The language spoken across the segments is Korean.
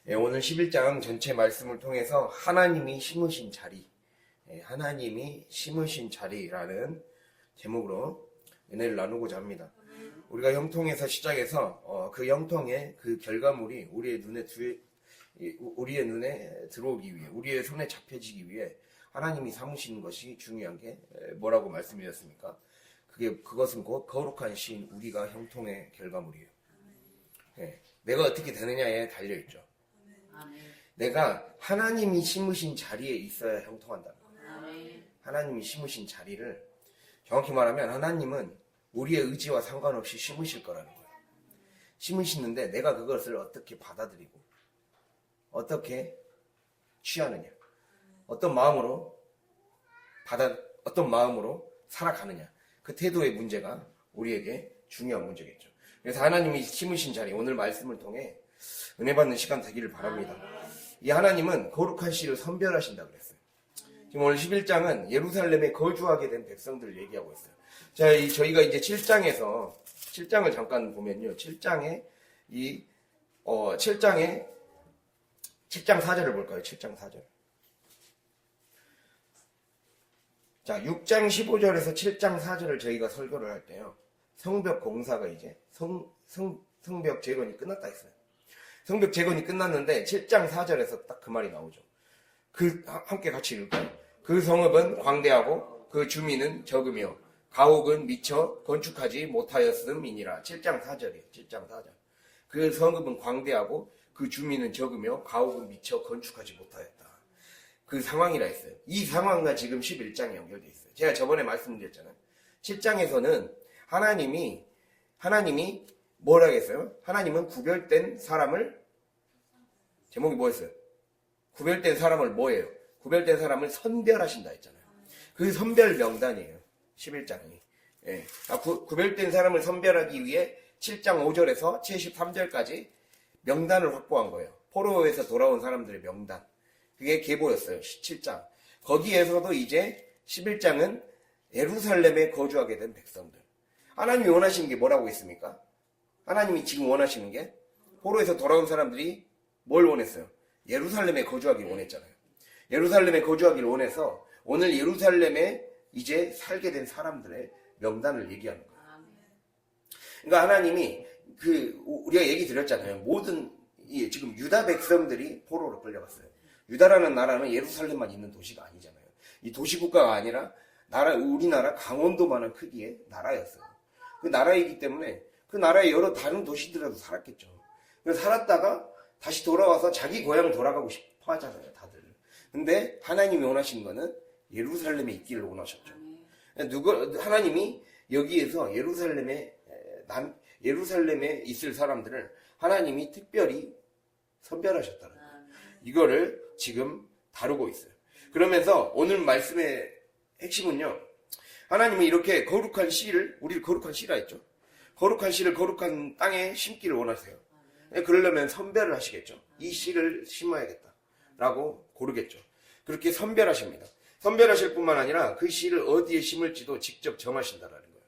오늘 11장 전체 말씀을 통해서 하나님이 심으신 자리, 하나님이 심으신 자리라는 제목으로 은혜를 나누고자 합니다. 우리가 형통에서 시작해서 그 형통의 그 결과물이 우리의 눈에 들어오기 위해, 우리의 손에 잡혀지기 위해 하나님이 삼으시는 것이 중요한 게 뭐라고 말씀드렸습니까? 그것은 곧 거룩한 신 우리가 형통의 결과물이에요. 내가 어떻게 되느냐에 달려있죠. 내가 하나님이 심으신 자리에 있어야 형통한다는 거예요. 하나님이 심으신 자리를, 정확히 말하면 하나님은 우리의 의지와 상관없이 심으실 거라는 거예요. 심으시는데 내가 그것을 어떻게 받아들이고 어떻게 취하느냐, 어떤 마음으로 살아가느냐, 그 태도의 문제가 우리에게 중요한 문제겠죠. 그래서 하나님이 심으신 자리, 오늘 말씀을 통해 은혜 받는 시간 되기를 바랍니다. 이 하나님은 거룩한 씨를 선별하신다 그랬어요. 지금 오늘 11장은 예루살렘에 거주하게 된 백성들을 얘기하고 있어요. 자, 저희가 이제 7장을 잠깐 보면요. 7장 4절을 볼까요? 7장 4절. 자, 6장 15절에서 7장 4절을 저희가 설교를 할 때요. 성벽 공사가 이제 성벽 재건이 끝났다 했어요. 성벽 재건이 끝났는데 7장 4절에서 딱 그 말이 나오죠. 함께 같이 읽을까요? 그 성읍은 광대하고 그 주민은 적으며 가옥은 미처 건축하지 못하였음이니라. 7장 4절이에요. 7장 4절. 그 성읍은 광대하고 그 주민은 적으며 가옥은 미처 건축하지 못하였다. 그 상황이라 했어요. 이 상황과 지금 11장이 연결되어 있어요. 제가 저번에 말씀드렸잖아요. 7장에서는 하나님이 뭐라 했어요? 하나님은 구별된 사람을, 제목이 뭐였어요? 구별된 사람을 뭐예요? 구별된 사람을 선별하신다 했잖아요. 그 선별 명단이에요. 11장이. 구별된 사람을 선별하기 위해 7장 5절에서 73절까지 명단을 확보한 거예요. 포로에서 돌아온 사람들의 명단. 그게 계보였어요. 7장. 거기에서도 이제 11장은 예루살렘에 거주하게 된 백성들. 하나님이 원하시는 게 뭐라고 있습니까? 하나님이 지금 원하시는 게 포로에서 돌아온 사람들이 뭘 원했어요? 예루살렘에 거주하길 원했잖아요. 예루살렘에 거주하길 원해서 오늘 예루살렘에 이제 살게 된 사람들의 명단을 얘기하는 거예요. 그러니까 하나님이 우리가 얘기 드렸잖아요. 지금 유다 백성들이 포로로 끌려갔어요. 유다라는 나라는 예루살렘만 있는 도시가 아니잖아요. 이 도시국가가 아니라 우리나라 강원도만한 크기의 나라였어요. 그 나라이기 때문에 그 나라의 여러 다른 도시들에도 살았겠죠. 그래서 살았다가 다시 돌아와서 자기 고향 돌아가고 싶어 하잖아요, 다들. 근데 하나님이 원하시는 거는 예루살렘에 있기를 원하셨죠. 하나님이 여기에서 예루살렘에 있을 사람들을 하나님이 특별히 선별하셨다는 거예요. 이거를 지금 다루고 있어요. 그러면서 오늘 말씀의 핵심은요, 하나님은 이렇게 거룩한 씨를, 우리를 거룩한 씨라 했죠. 거룩한 씨를 거룩한 땅에 심기를 원하세요. 그러려면 선별을 하시겠죠. 이 씨를 심어야겠다라고 고르겠죠. 그렇게 선별하십니다. 선별하실 뿐만 아니라 그 씨를 어디에 심을지도 직접 정하신다라는 거예요.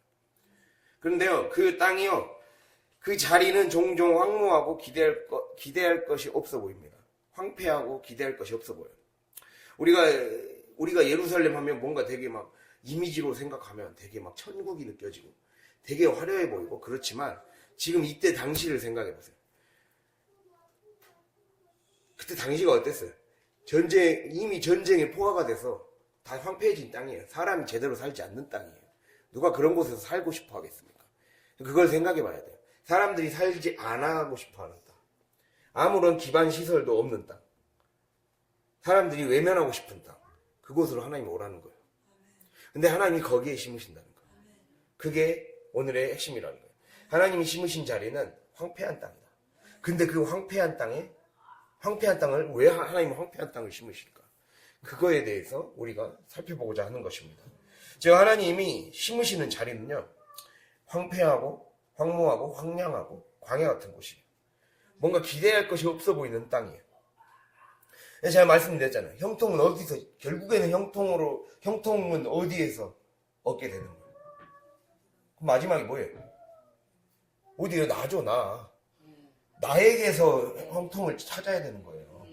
그런데요, 그 땅이요, 그 자리는 종종 황무하고 기대할 것이 없어 보입니다. 황폐하고 기대할 것이 없어 보여요. 우리가 예루살렘 하면 뭔가 되게 막 이미지로 생각하면 되게 막 천국이 느껴지고 되게 화려해 보이고 그렇지만 지금 이때 당시를 생각해 보세요. 그때 당시가 어땠어요? 이미 전쟁에 포화가 돼서 다 황폐해진 땅이에요. 사람이 제대로 살지 않는 땅이에요. 누가 그런 곳에서 살고 싶어 하겠습니까? 그걸 생각해 봐야 돼요. 사람들이 살지 않아하고 싶어 하는 땅. 아무런 기반 시설도 없는 땅. 사람들이 외면하고 싶은 땅. 그곳으로 하나님이 오라는 거예요. 근데 하나님이 거기에 심으신다는 거예요. 그게 오늘의 핵심이라는 거예요. 하나님이 심으신 자리는 황폐한 땅이다. 근데 그 황폐한 땅을 왜 하나님은 황폐한 땅을 심으실까? 그거에 대해서 우리가 살펴보고자 하는 것입니다. 제가 하나님이 심으시는 자리는요, 황폐하고 황무하고 황량하고 광야 같은 곳이에요. 뭔가 기대할 것이 없어 보이는 땅이에요. 제가 말씀드렸잖아요. 형통은 어디서, 결국에는 형통은 어디에서 얻게 되는 거예요? 그럼 마지막에 뭐예요? 어디에 놔줘, 나. 나에게서 형통을 찾아야 되는 거예요.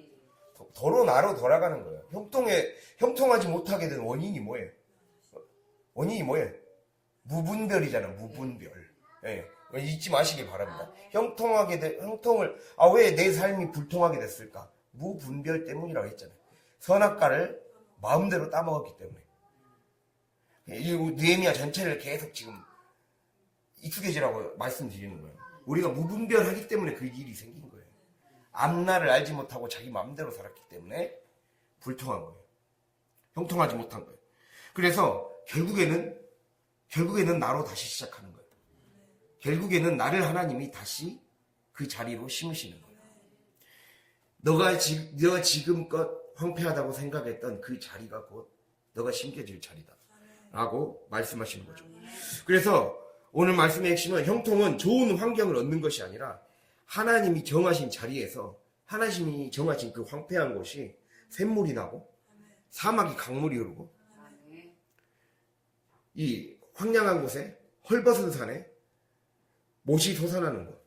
도로 나로 돌아가는 거예요. 형통하지 못하게 된 원인이 뭐예요? 원인이 뭐예요? 무분별이잖아, 무분별. 예. 잊지 마시기 바랍니다. 왜 내 삶이 불통하게 됐을까? 무분별 때문이라고 했잖아요. 선악과를 마음대로 따먹었기 때문에. 이 느헤미야 전체를 계속 지금 익숙해지라고 말씀드리는 거예요. 우리가 무분별하기 때문에 그 일이 생긴 거예요. 앞날을 알지 못하고 자기 마음대로 살았기 때문에 불통한 거예요. 형통하지 못한 거예요. 그래서 결국에는 나로 다시 시작하는 거예요. 결국에는 나를 하나님이 다시 그 자리로 심으시는 거예요. 너가 지금껏 황폐하다고 생각했던 그 자리가 곧 너가 심겨질 자리다 라고 말씀하시는 거죠. 그래서 오늘 말씀의 핵심은 형통은 좋은 환경을 얻는 것이 아니라 하나님이 정하신 자리에서 하나님이 정하신 그 황폐한 곳이 샘물이 나고 사막이 강물이 흐르고 이 황량한 곳에 헐벗은 산에 못이 솟아나는 곳,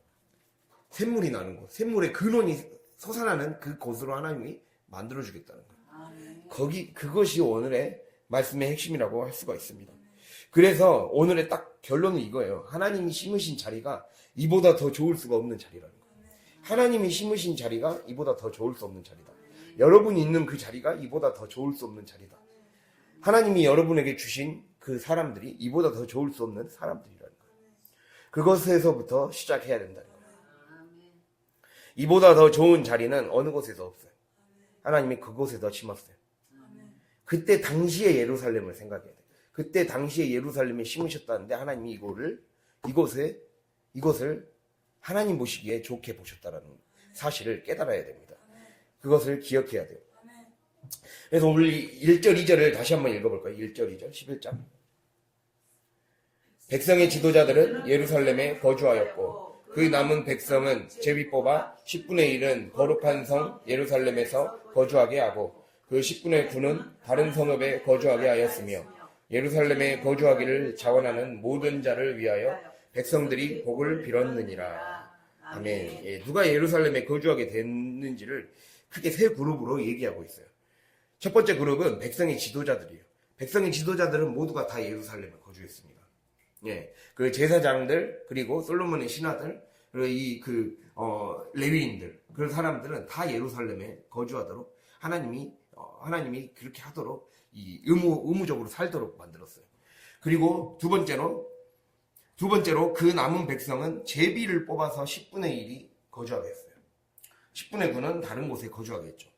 샘물이 나는 곳, 샘물의 근원이 솟아나는 그 곳으로 하나님이 만들어주겠다는 거예요. 그것이 오늘의 말씀의 핵심이라고 할 수가 있습니다. 그래서 오늘의 딱 결론은 이거예요. 하나님이 심으신 자리가 이보다 더 좋을 수가 없는 자리라는 거예요. 하나님이 심으신 자리가 이보다 더 좋을 수 없는 자리다. 여러분이 있는 그 자리가 이보다 더 좋을 수 없는 자리다. 하나님이 여러분에게 주신 그 사람들이 이보다 더 좋을 수 없는 사람들이라는 거예요. 그것에서부터 시작해야 된다는 거예요. 이보다 더 좋은 자리는 어느 곳에도 없어요. 하나님이 그곳에 더 심었어요. 그때 당시의 예루살렘을 생각해야 돼요. 그때 당시에 예루살렘에 심으셨다는데 하나님이 이것을 하나님 보시기에 좋게 보셨다는 사실을 깨달아야 됩니다. 그것을 기억해야 돼요. 그래서 오늘 1절, 2절을 다시 한번 읽어볼까요? 1절, 2절, 11장. 백성의 지도자들은 예루살렘에 거주하였고 그 남은 백성은 제비 뽑아 10분의 1은 거룩한 성 예루살렘에서 거주하게 하고 그 10분의 9는 다른 성읍에 거주하게 하였으며 예루살렘에 거주하기를 자원하는 모든 자를 위하여 백성들이 복을 빌었느니라. 아멘. 예, 누가 예루살렘에 거주하게 됐는지를 크게 세 그룹으로 얘기하고 있어요. 첫 번째 그룹은 백성의 지도자들이에요. 백성의 지도자들은 모두가 다 예루살렘에 거주했습니다. 예, 그 제사장들, 그리고 솔로몬의 신하들, 그리고 레위인들, 그런 사람들은 다 예루살렘에 거주하도록 하나님이 그렇게 하도록 의무적으로 살도록 만들었어요. 그리고 두 번째로 그 남은 백성은 제비를 뽑아서 10분의 1이 거주하게 했어요. 10분의 9는 다른 곳에 거주하게 했죠.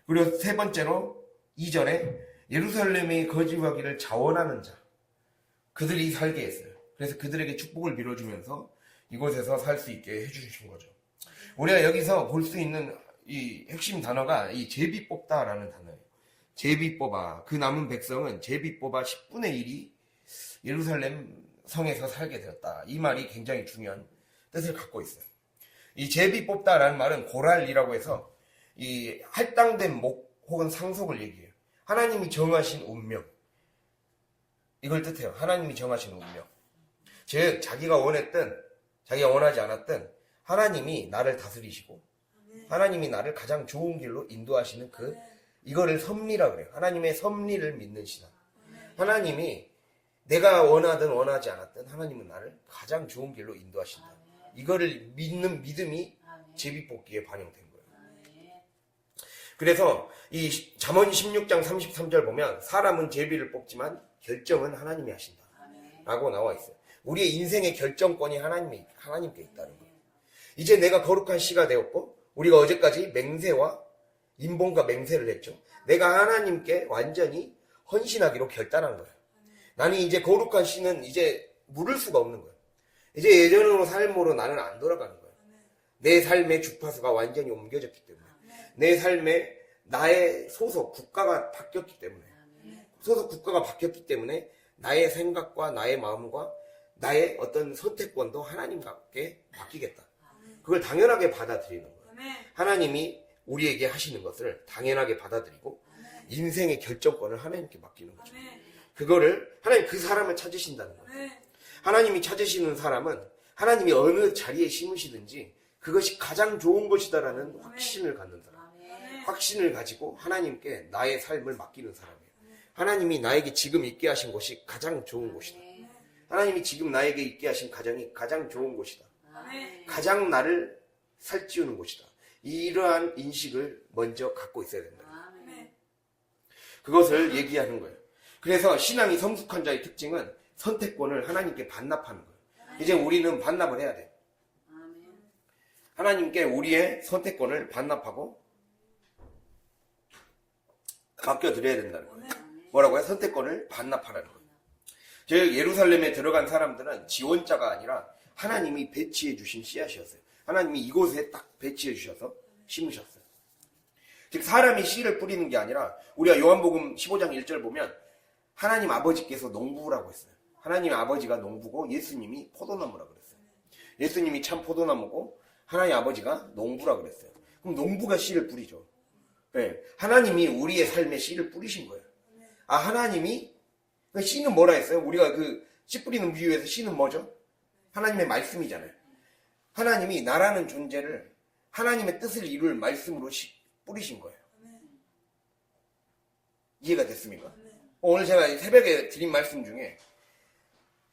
그리고 세 번째로 2절에 예루살렘에 거주하기를 자원하는 자, 그들이 살게 했어요. 그래서 그들에게 축복을 빌어주면서 이곳에서 살 수 있게 해주신 거죠. 우리가 여기서 볼 수 있는 이 핵심 단어가 이 제비 뽑다라는 단어예요. 제비 뽑아. 그 남은 백성은 제비 뽑아 10분의 1이 예루살렘 성에서 살게 되었다. 이 말이 굉장히 중요한 뜻을 갖고 있어요. 이 제비 뽑다라는 말은 고랄이라고 해서 이 할당된 목 혹은 상속을 얘기해요. 하나님이 정하신 운명. 이걸 뜻해요. 하나님이 정하신 운명. 즉 자기가 원했든 자기가 원하지 않았든 하나님이 나를 다스리시고 하나님이 나를 가장 좋은 길로 인도하시는 이거를 섭리라고 그래요. 하나님의 섭리를 믿는 신앙. 하나님이 내가 원하든 원하지 않았든 하나님은 나를 가장 좋은 길로 인도하신다. 이거를 믿는 믿음이 제비뽑기에 반영된 거예요. 그래서 이 잠언 16장 33절 보면 사람은 제비를 뽑지만 결정은 하나님이 하신다 라고 나와 있어요. 우리의 인생의 결정권이 하나님께 있다는 거예요. 이제 내가 거룩한 씨가 되었고 우리가 어제까지 맹세와 인본과 맹세를 했죠. 내가 하나님께 완전히 헌신하기로 결단한 거예요. 나는 이제 거룩한 씨는 이제 물을 수가 없는 거예요. 이제 예전으로 삶으로 나는 안 돌아가는 거예요. 내 삶의 주파수가 완전히 옮겨졌기 때문에 내 삶에 나의 소속 국가가 바뀌었기 때문에 나의 생각과 나의 마음과 나의 어떤 선택권도 하나님께 맡기겠다. 그걸 당연하게 받아들이는 거예요. 하나님이 우리에게 하시는 것을 당연하게 받아들이고 인생의 결정권을 하나님께 맡기는 거죠. 그거를 하나님 그 사람을 찾으신다는 거예요. 하나님이 찾으시는 사람은 하나님이 어느 자리에 심으시든지 그것이 가장 좋은 것이다라는 확신을 갖는 사람. 아멘. 확신을 가지고 하나님께 나의 삶을 맡기는 사람이에요. 하나님이 나에게 지금 있게 하신 곳이 가장 좋은 곳이다. 아멘. 하나님이 지금 나에게 있게 하신 가정이 가장 좋은 곳이다. 아멘. 가장 나를 살찌우는 곳이다. 이러한 인식을 먼저 갖고 있어야 된다. 아멘. 그것을 얘기하는 거예요. 그래서 신앙이 성숙한 자의 특징은 선택권을 하나님께 반납하는 거예요. 이제 우리는 반납을 해야 돼요. 아멘. 하나님께 우리의 선택권을 반납하고 맡겨드려야 된다는 거예요. 뭐라고요? 선택권을 반납하라는 거예요. 즉 예루살렘에 들어간 사람들은 지원자가 아니라 하나님이 배치해 주신 씨앗이었어요. 하나님이 이곳에 딱 배치해 주셔서 심으셨어요. 즉 사람이 씨를 뿌리는 게 아니라 우리가 요한복음 15장 1절 보면 하나님 아버지께서 농부라고 했어요. 하나님 아버지가 농부고 예수님이 포도나무라 그랬어요. 예수님이 참 포도나무고 하나님 아버지가 농부라 그랬어요. 그럼 농부가 씨를 뿌리죠. 네. 하나님이 우리의 삶에 씨를 뿌리신 거예요. 아 하나님이 씨는 뭐라 했어요? 우리가 그 씨 뿌리는 비유에서 씨는 뭐죠? 하나님의 말씀이잖아요. 하나님이 나라는 존재를 하나님의 뜻을 이룰 말씀으로 뿌리신 거예요. 이해가 됐습니까? 오늘 제가 새벽에 드린 말씀 중에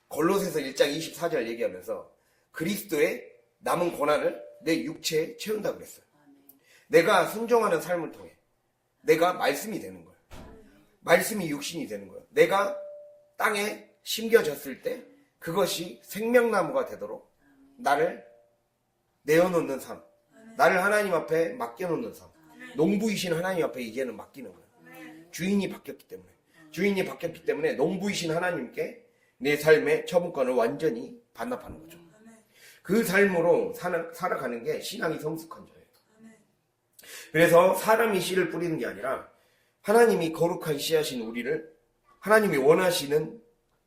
골로새서 1장 24절 얘기하면서 그리스도의 남은 고난을 내 육체에 채운다 그랬어요. 내가 순종하는 삶을 통해 내가 말씀이 되는 거예요. 말씀이 육신이 되는 거예요. 내가 땅에 심겨졌을 때 그것이 생명나무가 되도록 나를 내어놓는 삶, 나를 하나님 앞에 맡겨놓는 삶, 농부이신 하나님 앞에 이제는 맡기는 거예요. 주인이 바뀌었기 때문에 농부이신 하나님께 내 삶의 처분권을 완전히 반납하는 거죠. 그 삶으로 살아가는 게 신앙이 성숙한 자예요. 그래서 사람이 씨를 뿌리는 게 아니라 하나님이 거룩한 씨앗인 우리를 하나님이 원하시는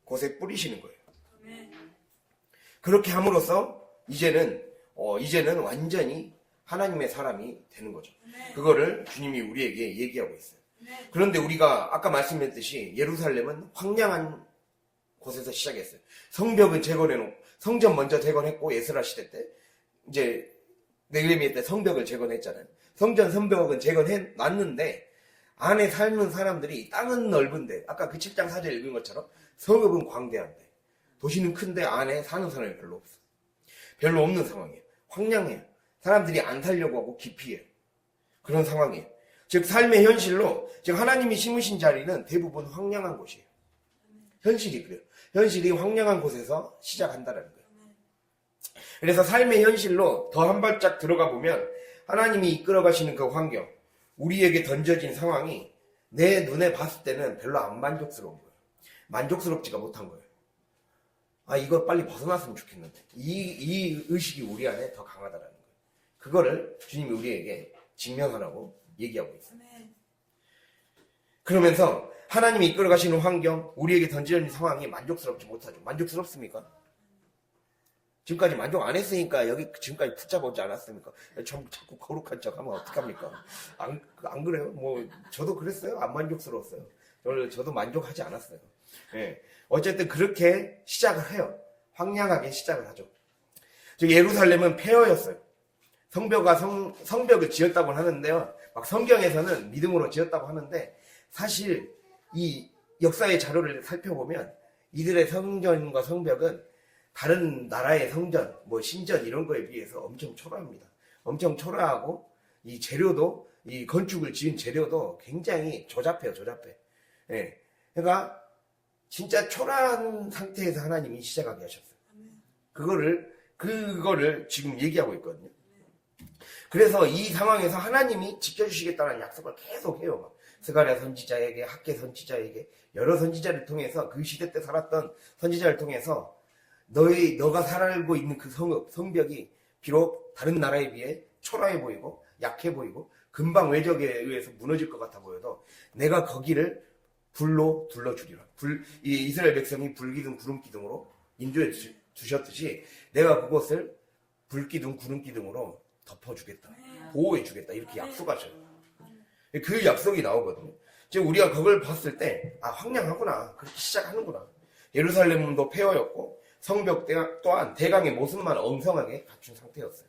곳에 뿌리시는 거예요. 그렇게 함으로써 이제는 완전히 하나님의 사람이 되는 거죠. 그거를 주님이 우리에게 얘기하고 있어요. 그런데 우리가 아까 말씀했듯이 예루살렘은 황량한 곳에서 시작했어요. 성벽은 재건해놓고 성전 먼저 재건했고 에스라 시대 때 이제 느헤미야 때 성벽을 재건했잖아요. 성전 성벽은 재건해 놨는데 안에 사는 사람들이 땅은 넓은데 아까 그 7장 4절 읽은 것처럼 성읍은 광대한데 도시는 큰데 안에 사는 사람이 별로 없어. 별로 없는 상황이에요. 황량해요. 사람들이 안 살려고 하고 기피해요. 그런 상황이에요. 즉 삶의 현실로 지금 하나님이 심으신 자리는 대부분 황량한 곳이에요. 현실이 그래요. 현실이 황량한 곳에서 시작한다는 거예요. 그래서 삶의 현실로 더 한 발짝 들어가 보면 하나님이 이끌어 가시는 그 환경, 우리에게 던져진 상황이 내 눈에 봤을 때는 별로 안 만족스러운 거예요. 만족스럽지가 못한 거예요. 아, 이거 빨리 벗어났으면 좋겠는데. 이 의식이 우리 안에 더 강하다라는 거예요. 그거를 주님이 우리에게 직면하라고 얘기하고 있어요. 그러면서 하나님이 이끌어 가시는 환경, 우리에게 던져진 상황이 만족스럽지 못하죠. 만족스럽습니까? 지금까지 만족 안 했으니까 여기 지금까지 붙잡아오지 않았습니까? 자꾸 거룩한 척 하면 어떡합니까? 안 그래요? 뭐 저도 그랬어요. 안 만족스러웠어요. 저도 만족하지 않았어요. 예. 어쨌든 그렇게 시작을 해요. 황량하게 시작을 하죠. 즉 예루살렘은 폐허였어요. 성벽을 지었다고 하는데요. 막 성경에서는 믿음으로 지었다고 하는데 사실 이 역사의 자료를 살펴보면 이들의 성전과 성벽은 다른 나라의 성전, 뭐 신전 이런 거에 비해서 엄청 초라합니다. 엄청 초라하고 이 재료도 이 건축을 지은 재료도 굉장히 조잡해요. 예. 그러니까 진짜 초라한 상태에서 하나님이 시작하게 하셨어요. 그거를 지금 얘기하고 있거든요. 그래서 이 상황에서 하나님이 지켜주시겠다는 약속을 계속 해요. 막. 스가랴 선지자에게, 학개 선지자에게, 여러 선지자를 통해서 그 시대 때 살았던 선지자를 통해서 너가 살고 있는 그 성벽이 비록 다른 나라에 비해 초라해 보이고 약해 보이고 금방 외적에 의해서 무너질 것 같아 보여도 내가 거기를 불로 둘러주리라. 이 이스라엘 백성이 불기둥 구름기둥으로 인도해 두셨듯이 내가 그곳을 불기둥 구름기둥으로 덮어주겠다. 보호해주겠다. 이렇게 약속하셔요. 그 약속이 나오거든요. 지금 우리가 그걸 봤을 때 황량하구나. 그렇게 시작하는구나. 예루살렘도 폐허였고 성벽 또한 대강의 모습만 엉성하게 갖춘 상태였어요.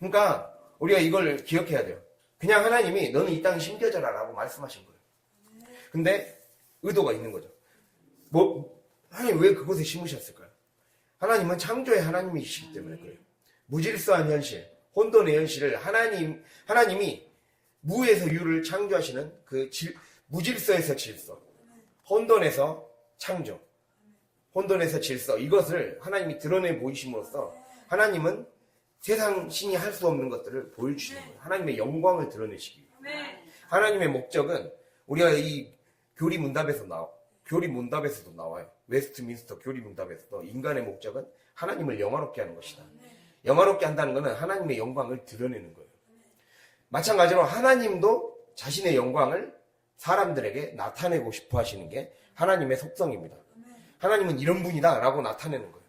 그러니까 우리가 이걸 기억해야 돼요. 그냥 하나님이 너는 이 땅에 심겨져라 라고 말씀하신 거예요. 근데 의도가 있는 거죠. 하나님 왜 그곳에 심으셨을까요? 하나님은 창조의 하나님이시기 때문에 그래요. 무질서한 현실, 혼돈의 현실을 하나님이 무에서 유를 창조하시는 무질서에서 질서, 혼돈에서 창조, 혼돈에서 질서, 이것을 하나님이 드러내 보이심으로써 하나님은 세상 신이 할 수 없는 것들을 보여주시는 거예요. 하나님의 영광을 드러내시기 위해. 하나님의 목적은 우리가 이 교리문답에서도 나와요. 웨스트민스터 교리문답에서도 인간의 목적은 하나님을 영화롭게 하는 것이다. 영화롭게 한다는 것은 하나님의 영광을 드러내는 거예요. 마찬가지로 하나님도 자신의 영광을 사람들에게 나타내고 싶어 하시는 게 하나님의 속성입니다. 하나님은 이런 분이다 라고 나타내는 거예요.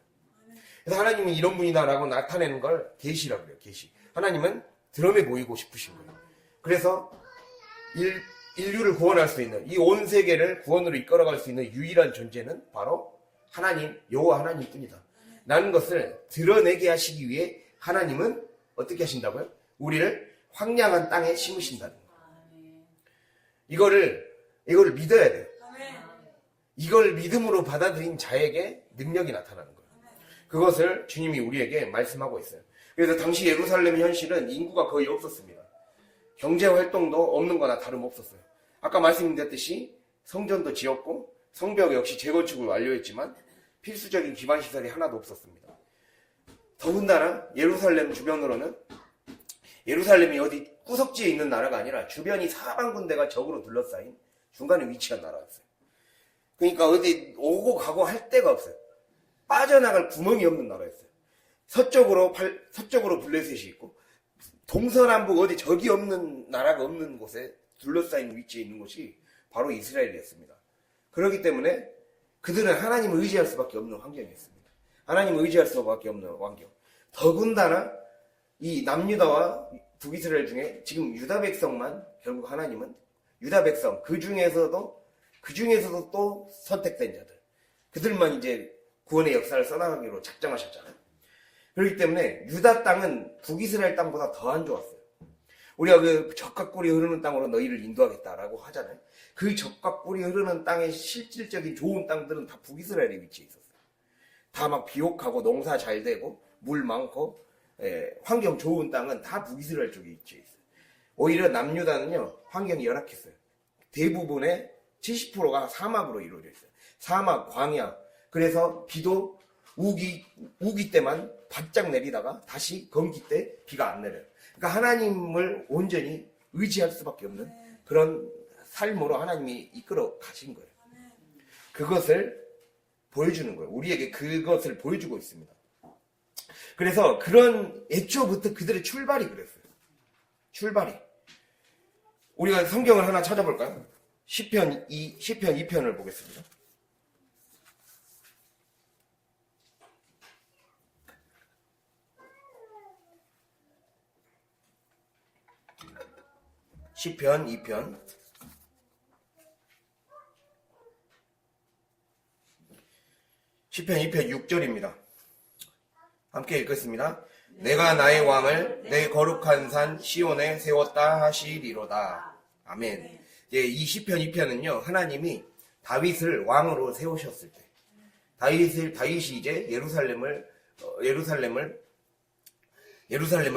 그래서 하나님은 이런 분이다 라고 나타내는 걸 계시라고 해요. 계시. 하나님은 드러내 보이고 싶으신 거예요. 그래서 인류를 구원할 수 있는, 이 온 세계를 구원으로 이끌어갈 수 있는 유일한 존재는 바로 하나님, 여호와 하나님뿐이다 라는 것을 드러내게 하시기 위해 하나님은 어떻게 하신다고요? 우리를 황량한 땅에 심으신다는 거예요. 이거를 믿어야 돼요. 이걸 믿음으로 받아들인 자에게 능력이 나타나는 거예요. 그것을 주님이 우리에게 말씀하고 있어요. 그래서 당시 예루살렘 현실은 인구가 거의 없었습니다. 경제활동도 없는 거나 다름없었어요. 아까 말씀드렸듯이 성전도 지었고 성벽 역시 재건축을 완료했지만 필수적인 기반시설이 하나도 없었습니다. 더군다나 예루살렘 주변으로는 예루살렘이 어디 구석지에 있는 나라가 아니라 주변이 사방 군데가 적으로 둘러싸인 중간에 위치한 나라였어요. 그러니까 어디 오고 가고 할 데가 없어요. 빠져나갈 구멍이 없는 나라였어요. 서쪽으로 블레셋이 있고 동서남북 어디 적이 없는 나라가 없는 곳에 둘러싸인 위치에 있는 곳이 바로 이스라엘이었습니다. 그렇기 때문에 그들은 하나님을 의지할 수밖에 없는 환경이었습니다. 하나님을 의지할 수밖에 없는 환경. 더군다나 이 남유다와 북이스라엘 중에 지금 유다 백성만 결국 하나님은 유다 백성 그 중에서도 또 선택된 자들 그들만 이제 구원의 역사를 써나가기로 작정하셨잖아요. 그렇기 때문에 유다 땅은 북이스라엘 땅보다 더 안 좋았어요. 우리가 그 적과 꿀이 흐르는 땅으로 너희를 인도하겠다라고 하잖아요. 그 적과 꿀이 흐르는 땅의 실질적인 좋은 땅들은 다 북이스라엘에 위치해 있었어요. 다 막 비옥하고 농사 잘 되고 물 많고 환경 좋은 땅은 다 북이스라엘 쪽에 위치해 있어요. 오히려 남유다는요 환경이 열악했어요. 대부분의 70%가 사막으로 이루어져 있어요. 사막, 광야. 그래서 비도 우기 때만 바짝 내리다가 다시 건기 때 비가 안 내려요. 그러니까 하나님을 온전히 의지할 수밖에 없는 그런 삶으로 하나님이 이끌어 가신 거예요. 그것을 보여주는 거예요. 우리에게 그것을 보여주고 있습니다. 그래서 그런 애초부터 그들의 출발이 그랬어요. 출발이. 우리가 성경을 하나 찾아볼까요? 시편 2편을 보겠습니다. 시편 2편. 시편 2편 6절입니다. 함께 읽겠습니다. 내가 나의 왕을 내 거룩한 산 시온에 세웠다 하시리로다. 아멘. 이 시편 2편은요, 하나님이 다윗을 왕으로 세우셨을 때, 다윗이 이제 예루살렘을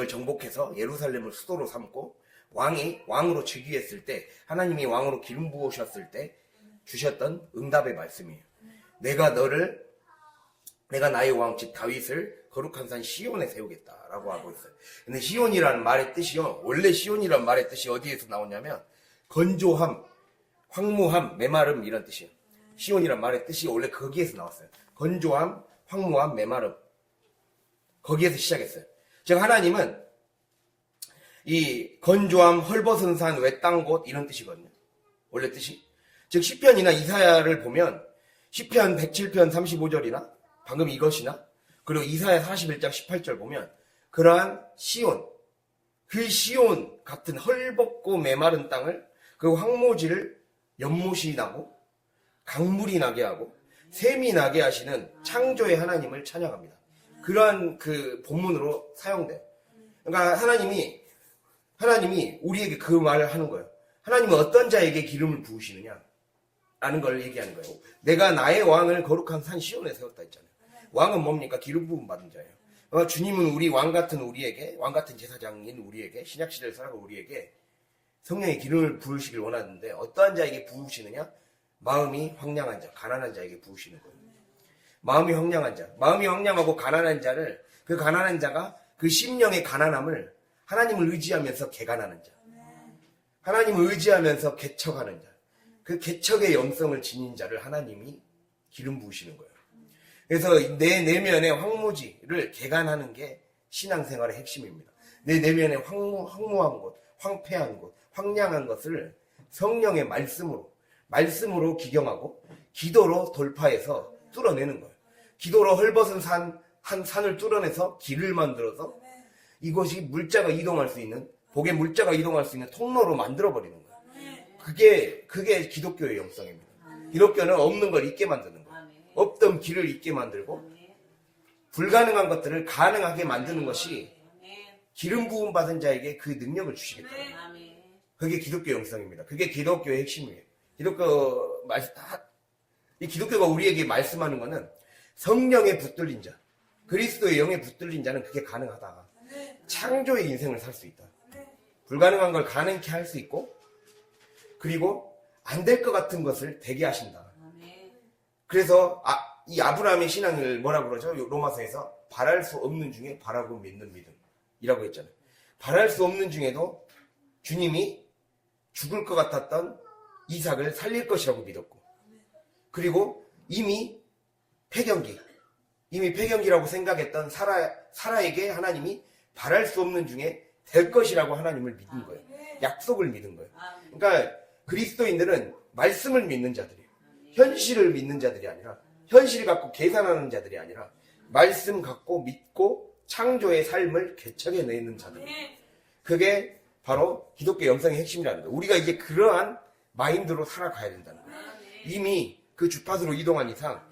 정복해서 예루살렘을 수도로 삼고 왕으로 즉위했을 때, 하나님이 왕으로 기름 부으셨을 때 주셨던 응답의 말씀이에요. 내가 나의 왕 즉 다윗을 거룩한 산 시온에 세우겠다라고 하고 있어요. 근데 시온이라는 말의 뜻이요, 원래 시온이라는 말의 뜻이 어디에서 나오냐면 건조함, 황무함, 메마름 이런 뜻이에요. 시온이라는 말의 뜻이 원래 거기에서 나왔어요. 건조함, 황무함, 메마름. 거기에서 시작했어요. 즉 하나님은 이 건조함, 헐벗은 산, 외딴 곳 이런 뜻이거든요. 원래 뜻이. 즉 시편이나 이사야를 보면 시편 107편 35절이나 방금 이것이나 그리고 이사야 41장 18절 보면 그러한 시온, 그 시온 같은 헐벗고 메마른 땅을 그 황무지를 연못이 나고 강물이 나게 하고 샘이 나게 하시는 창조의 하나님을 찬양합니다. 그러한 그 본문으로 사용돼요. 그러니까 하나님이 우리에게 그 말을 하는 거예요. 하나님은 어떤 자에게 기름을 부으시느냐 라는 걸 얘기하는 거예요. 내가 나의 왕을 거룩한 산 시온에 세웠다 했잖아요. 왕은 뭡니까? 기름 부음 받은 자예요. 주님은 우리 왕 같은 제사장인 우리에게, 신약시대를 살아가 우리에게 성령의 기름을 부으시길 원하는데 어떠한 자에게 부으시느냐? 마음이 황량한 자, 가난한 자에게 부으시는 거예요. 마음이 황량한 자, 마음이 황량하고 가난한 자를, 그 가난한 자가 그 심령의 가난함을 하나님을 의지하면서 개간하는 자, 하나님을 의지하면서 개척하는 자, 그 개척의 영성을 지닌 자를 하나님이 기름 부으시는 거예요. 그래서 내 내면의 황무지를 개간하는 게 신앙생활의 핵심입니다. 내 내면의 황무한 곳, 황폐한 곳, 황량한 것을 성령의 말씀으로 기경하고 기도로 돌파해서 뚫어내는 거예요. 기도로 헐벗은 한 산을 뚫어내서 길을 만들어서 이것이 물자가 이동할 수 있는, 복의 물자가 이동할 수 있는 통로로 만들어버리는 거예요. 그게 기독교의 영성입니다. 기독교는 없는 걸 있게 만드는 거예요. 없던 길을 있게 만들고 불가능한 것들을 가능하게 만드는 것이 기름 부음 받은 자에게 그 능력을 주시겠다. 그게 기독교 영성입니다. 그게 기독교의 핵심이에요. 기독교가 우리에게 말씀하는 것은 성령에 붙들린 자, 그리스도의 영에 붙들린 자는 그게 가능하다. 창조의 인생을 살 수 있다. 불가능한 걸 가능케 할 수 있고, 그리고 안 될 것 같은 것을 되게 하신다. 그래서 이 아브라함의 신앙을 뭐라고 그러죠? 로마서에서 바랄 수 없는 중에 바라고 믿는 믿음이라고 했잖아요. 바랄 수 없는 중에도 주님이 죽을 것 같았던 이삭을 살릴 것이라고 믿었고, 그리고 이미 폐경기라고 생각했던 사라에게 하나님이 바랄 수 없는 중에 될 것이라고 하나님을 믿은 거예요. 약속을 믿은 거예요. 그러니까 그리스도인들은 말씀을 믿는 자들이에요. 현실을 믿는 자들이 아니라, 현실 갖고 계산하는 자들이 아니라 말씀 갖고 믿고 창조의 삶을 개척해내는 자들이에요. 그게 바로 기독교 영성의 핵심이라는 거예요. 우리가 이제 그러한 마인드로 살아가야 된다는 거예요. 이미 그 주파수로 이동한 이상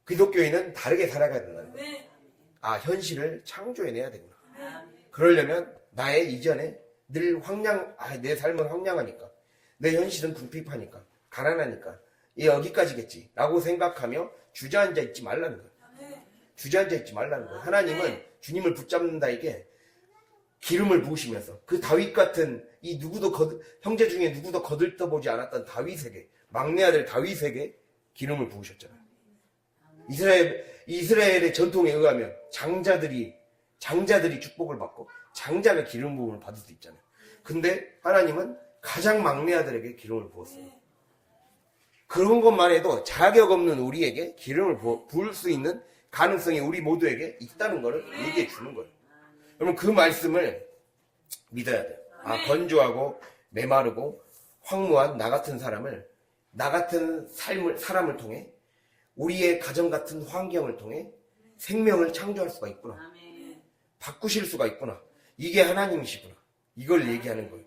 기독교인은 다르게 살아가야 된다는 거예요. 현실을 창조해내야 되구나. 그러려면 나의 이전에 늘 내 삶은 황량하니까, 내 현실은 궁핍하니까, 가난하니까 여기까지겠지 라고 생각하며 주저앉아 있지 말라는 거예요. 주저앉아 있지 말라는 거예요. 하나님은 주님을 붙잡는 자에게 기름을 부으시면서 그 다윗 같은 형제 중에 누구도 거들떠보지 않았던 다윗에게, 막내 아들 다윗에게 기름을 부으셨잖아요. 이스라엘의 전통에 의하면 장자들이 축복을 받고 장자가 기름 부음을 받을 수 있잖아요. 근데 하나님은 가장 막내 아들에게 기름을 부었어요. 그런 것만 해도 자격 없는 우리에게 기름을 부을 수 있는 가능성이 우리 모두에게 있다는 것을 얘기해 주는 거예요. 여러분, 그 말씀을 믿어야 돼요. 건조하고 메마르고 황무한 나 같은 사람을 통해, 우리의 가정 같은 환경을 통해 생명을 창조할 수가 있구나. 바꾸실 수가 있구나. 이게 하나님이시구나. 이걸 얘기하는 거예요.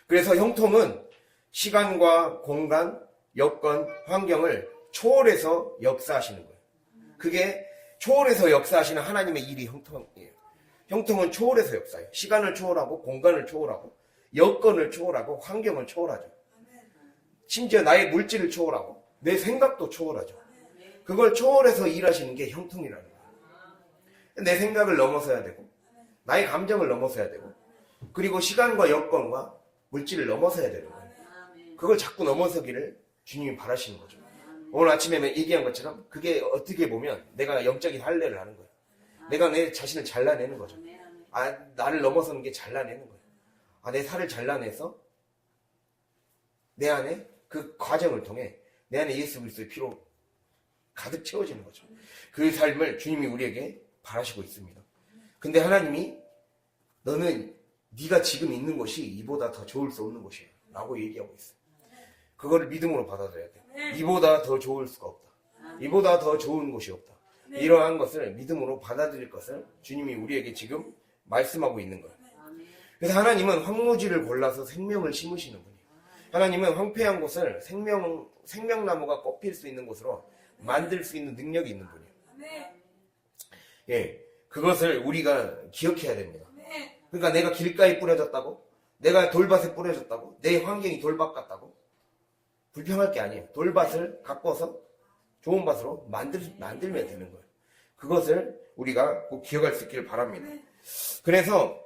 그래서 형통은 시간과 공간, 여건, 환경을 초월해서 역사하시는 거예요. 그게 초월해서 역사하시는 하나님의 일이 형통이에요. 형통은 초월해서 역사해요. 시간을 초월하고, 공간을 초월하고, 여건을 초월하고, 환경을 초월하죠. 심지어 나의 물질을 초월하고, 내 생각도 초월하죠. 그걸 초월해서 일하시는 게 형통이라는 거예요. 내 생각을 넘어서야 되고, 나의 감정을 넘어서야 되고, 그리고 시간과 여건과 물질을 넘어서야 되는 거예요. 그걸 자꾸 넘어서기를 주님이 바라시는 거죠. 오늘 아침에 얘기한 것처럼 그게 어떻게 보면 내가 영적인 할례를 하는 거예요. 내가 내 자신을 잘라내는 거죠. 나를 넘어서는 게 잘라내는 거예요. 내 살을 잘라내서 내 안에 그 과정을 통해 내 안에 예수 그리스도의 피로 가득 채워지는 거죠. 그 삶을 주님이 우리에게 바라시고 있습니다. 근데 하나님이 너는 네가 지금 있는 곳이 이보다 더 좋을 수 없는 곳이야 라고 얘기하고 있어요. 그거를 믿음으로 받아들여야 돼. 이보다 더 좋을 수가 없다. 이보다 더 좋은 곳이 없다. 이러한 것을 믿음으로 받아들일 것을 주님이 우리에게 지금 말씀하고 있는 거예요. 그래서 하나님은 황무지를 골라서 생명을 심으시는 분이에요. 하나님은 황폐한 곳을 생명나무가 꽃필 수 있는 곳으로 만들 수 있는 능력이 있는 분이에요. 그것을 우리가 기억해야 됩니다. 그러니까 내가 길가에 뿌려졌다고? 내가 돌밭에 뿌려졌다고? 내 환경이 돌밭 같다고? 불평할 게 아니에요. 돌밭을 가꿔서 좋은 밭으로 만들면 되는 거예요. 그것을 우리가 꼭 기억할 수 있기를 바랍니다. 그래서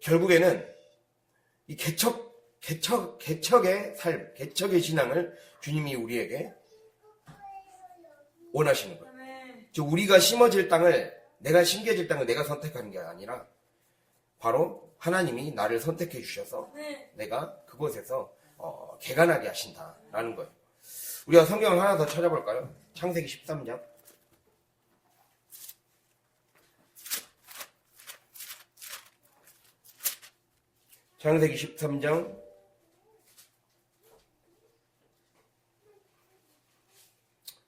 결국에는 이 개척의 삶, 개척의 신앙을 주님이 우리에게 원하시는 거예요. 즉 우리가 심어질 땅을, 내가 심겨질 땅을 내가 선택하는 게 아니라 바로 하나님이 나를 선택해 주셔서 내가 그곳에서 개간하게 하신다라는 거예요. 우리가 성경을 하나 더 찾아볼까요? 창세기 13장. 창세기 13장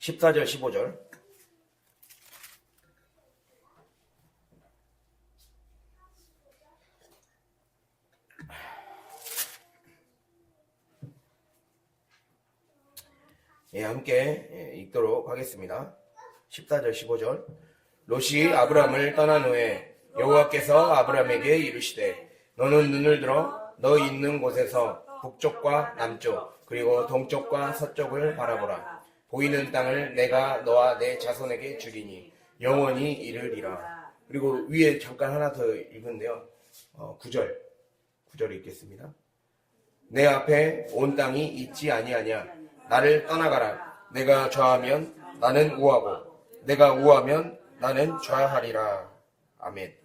14절 15절. 함께 읽도록 하겠습니다. 14절 15절. 롯이 아브람을 떠난 후에 여호와께서 아브람에게 이르시되 너는 눈을 들어 너 있는 곳에서 북쪽과 남쪽 그리고 동쪽과 서쪽을 바라보라. 보이는 땅을 내가 너와 내 자손에게 주리니 영원히 이르리라. 그리고 위에 잠깐 하나 더 읽은데요. 9절 읽겠습니다. 내 앞에 온 땅이 있지 아니하냐. 나를 떠나가라. 내가 좌하면 나는 우하고 내가 우하면 나는 좌하리라. 아멘.